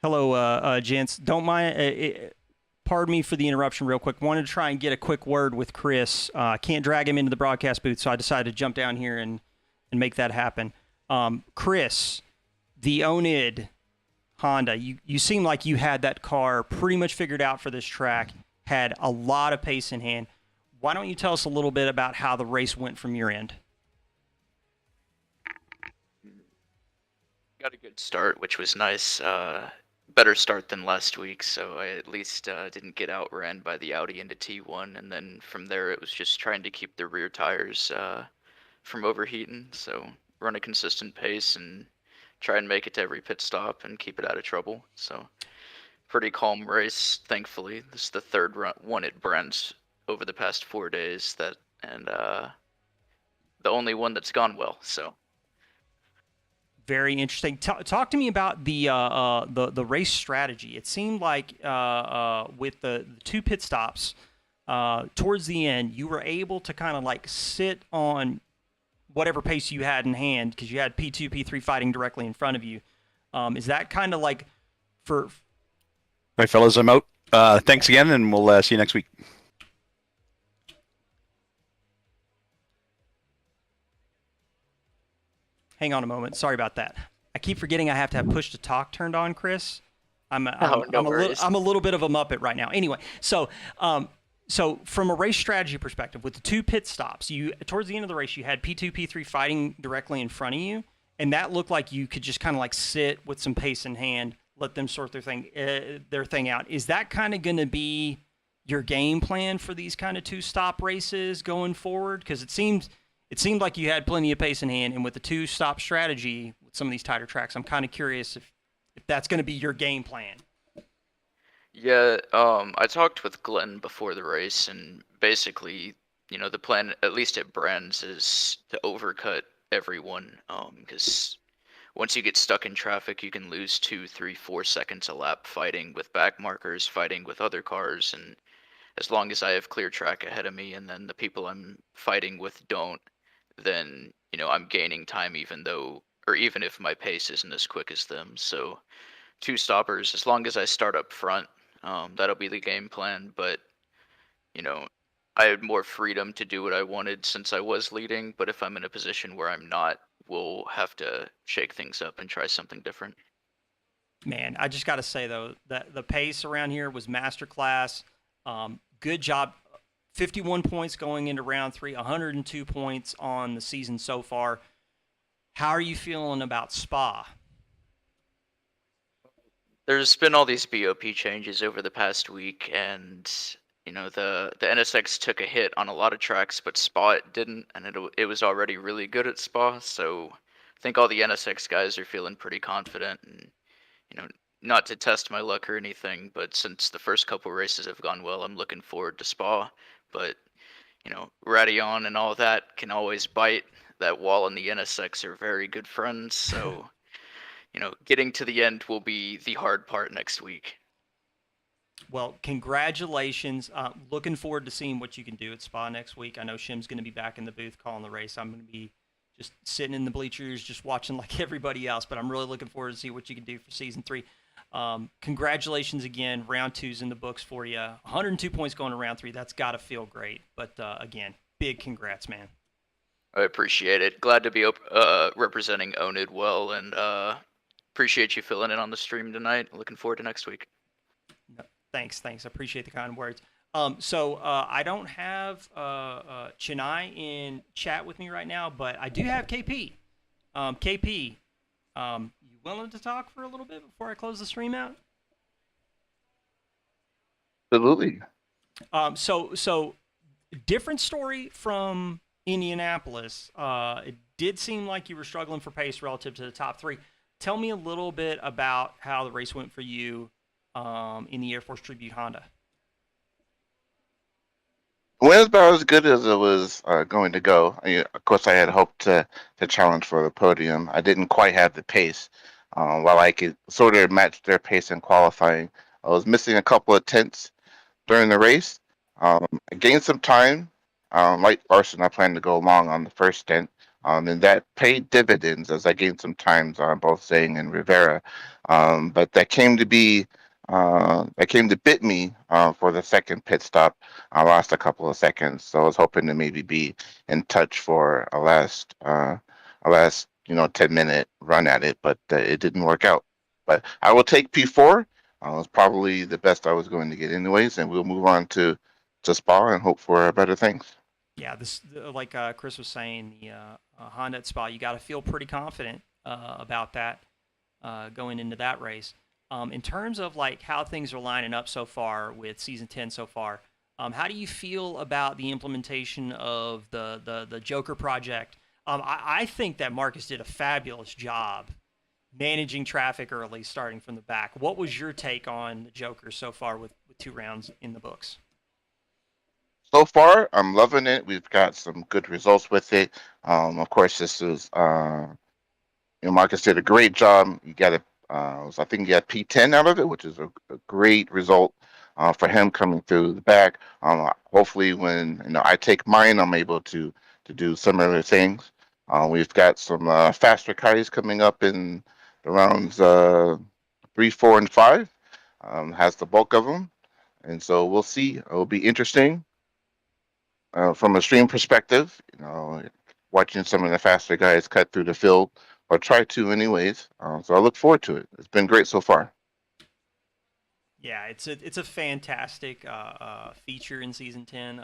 Hello, gents. Don't mind. Pardon me for the interruption real quick. Wanted to try and get a quick word with Chris. Can't drag him into the broadcast booth, so I decided to jump down here and make that happen. Chris, the Onid Honda, you seem like you had that car pretty much figured out for this track, had a lot of pace in hand. Why don't you tell us a little bit about how the race went from your end? Got a good start, which was nice. Better start than last week, so I at least didn't get outran by the Audi into T1, and then from there it was just trying to keep the rear tires from overheating, so run a consistent pace and try and make it to every pit stop and keep it out of trouble. So pretty calm race, thankfully. This is the third one at Brent's over the past 4 days, and the only one that's gone well, so. Very interesting. Talk to me about the race strategy. It seemed like with the two pit stops towards the end, you were able to kind of like sit on whatever pace you had in hand because you had P2, P3 fighting directly in front of you. Is that kind of like for? All right, fellas, I'm out. Thanks again, and we'll see you next week. Hang on a moment. Sorry about that. I keep forgetting I have to have push to talk turned on, Chris. Oh, no worries. I'm a little bit of a muppet right now. Anyway, so from a race strategy perspective, with the two pit stops, you towards the end of the race, you had P2, P3 fighting directly in front of you, and that looked like you could just kind of like sit with some pace in hand, let them sort their thing out. Is that kind of going to be your game plan for these kind of two stop races going forward? Because it seemed like you had plenty of pace in hand, and with the two stop strategy with some of these tighter tracks, I'm kind of curious if that's going to be your game plan. Yeah, I talked with Glenn before the race, and basically, the plan, at least at Brands, is to overcut everyone. Because once you get stuck in traffic, you can lose 2, 3, 4 seconds a lap fighting with back markers, fighting with other cars, and as long as I have clear track ahead of me, and then the people I'm fighting with don't, then I'm gaining time, even if my pace isn't as quick as them. So two stoppers, as long as I start up front, that'll be the game plan. But you know, I had more freedom to do what I wanted since I was leading. But if I'm in a position where I'm not, we'll have to shake things up and try something different. Man, I just got to say though that the pace around here was masterclass. Good job. 51 points going into round 3, 102 points on the season so far. How are you feeling about Spa? There's been all these BOP changes over the past week, and the NSX took a hit on a lot of tracks, but Spa it didn't, and it was already really good at Spa. So I think all the NSX guys are feeling pretty confident, and not to test my luck or anything, but since the first couple races have gone well, I'm looking forward to Spa. But Radion and all that can always bite. That wall and the NSX are very good friends, so getting to the end will be the hard part next week. Well, congratulations. Looking forward to seeing what you can do at Spa next week. I know Shim's going to be back in the booth calling the race. I'm going to be just sitting in the bleachers, just watching like everybody else, but I'm really looking forward to see what you can do for season 3. Congratulations again. Round 2's in the books for you. 102 points going to round 3. That's got to feel great. But again, big congrats, man. I appreciate it. Glad to be representing Onid well, and appreciate you filling in on the stream tonight. Looking forward to next week. No, thanks. I appreciate the kind words. So I don't have Chennai in chat with me right now, but I do have KP. KP, you willing to talk for a little bit before I close the stream out? Absolutely. So different story from Indianapolis. It did seem like you were struggling for pace relative to the top 3. Tell me a little bit about how the race went for you in the Air Force Tribute Honda. Went about as good as it was going to go. Of course, I had hoped to challenge for the podium. I didn't quite have the pace. While I could sort of match their pace in qualifying, I was missing a couple of tenths during the race. I gained some time. Like Larson, I planned to go long on the first stint. And that paid dividends as I gained some times on both Zhang and Rivera. But that came to bit me for the second pit stop. I lost a couple of seconds, so I was hoping to maybe be in touch for a last 10-minute run at it, but it didn't work out. But I will take P4. It was probably the best I was going to get anyways, and we'll move on to Spa and hope for better things. Yeah, this like Chris was saying, the Honda at Spa, you got to feel pretty confident about that going into that race. In terms of like how things are lining up so far with season 10 so far, how do you feel about the implementation of the Joker project? I think that Marcus did a fabulous job managing traffic early, starting from the back. What was your take on the Joker so far with 2 rounds in the books? So far, I'm loving it. We've got some good results with it. Of course, this is Marcus did a great job. You got I think he got P10 out of it, which is a great result for him coming through the back. Hopefully, when I take mine, I'm able to do similar things. We've got some faster kites coming up in the rounds 3, 4, and 5. Has the bulk of them, and so we'll see. It'll be interesting from a stream perspective. Watching some of the faster guys cut through the field, or try to, anyways. So I look forward to it. It's been great so far. Yeah, it's a fantastic feature in season 10.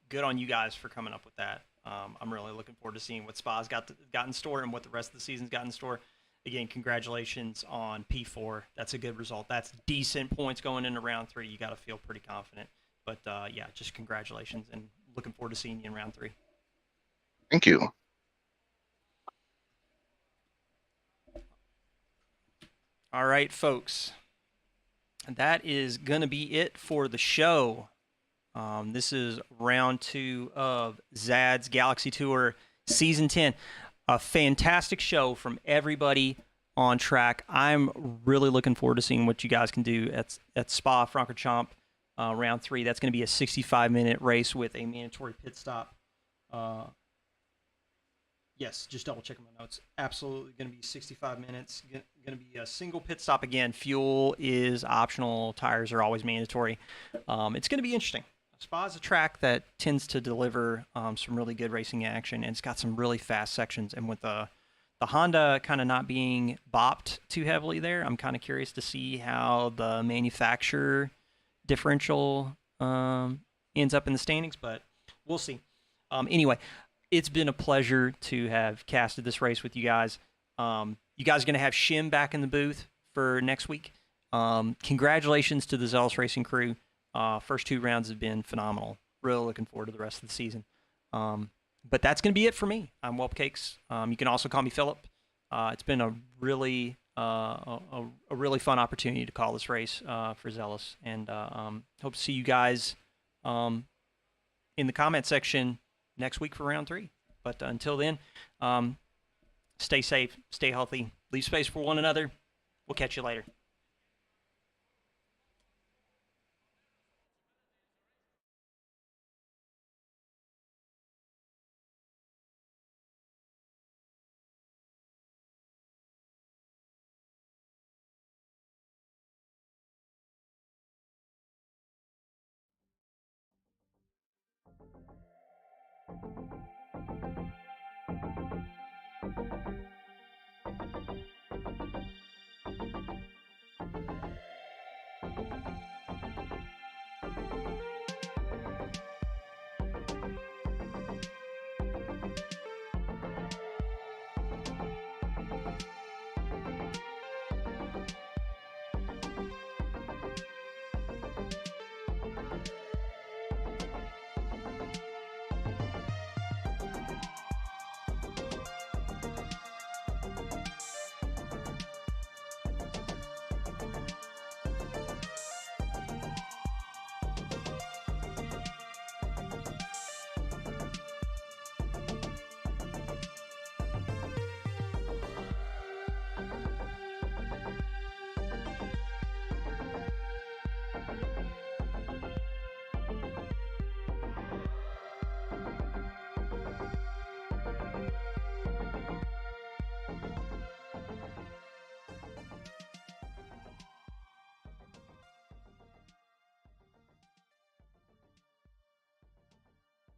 Good on you guys for coming up with that. I'm really looking forward to seeing what Spa's got in store and what the rest of the season's got in store. Again, congratulations on P4. That's a good result. That's decent points going into round 3. You got to feel pretty confident. But yeah, just congratulations, and looking forward to seeing you in round 3. Thank you. All right, folks. That is going to be it for the show. This is round 2 of Zad's Galaxy Tour Season 10. A fantastic show from everybody on track. I'm really looking forward to seeing what you guys can do at Spa-Francorchamps round 3. That's going to be a 65-minute race with a mandatory pit stop. Yes, just double checking my notes. Absolutely going to be 65 minutes. Going to be a single pit stop again. Fuel is optional. Tires are always mandatory. It's going to be interesting. Spa is a track that tends to deliver some really good racing action, and it's got some really fast sections. And with the Honda kind of not being bopped too heavily there, I'm kind of curious to see how the manufacturer differential ends up in the standings, but we'll see. Anyway, it's been a pleasure to have casted this race with you guys. You guys are going to have Shim back in the booth for next week. Congratulations to the Zealous Racing crew. First 2 rounds have been phenomenal. Really looking forward to the rest of the season. But that's going to be it for me. I'm Whelpcakes. You can also call me Philip. It's been a really fun opportunity to call this race for Zealous, and hope to see you guys in the comment section next week for round 3. But until then, stay safe, stay healthy, leave space for one another. We'll catch you later.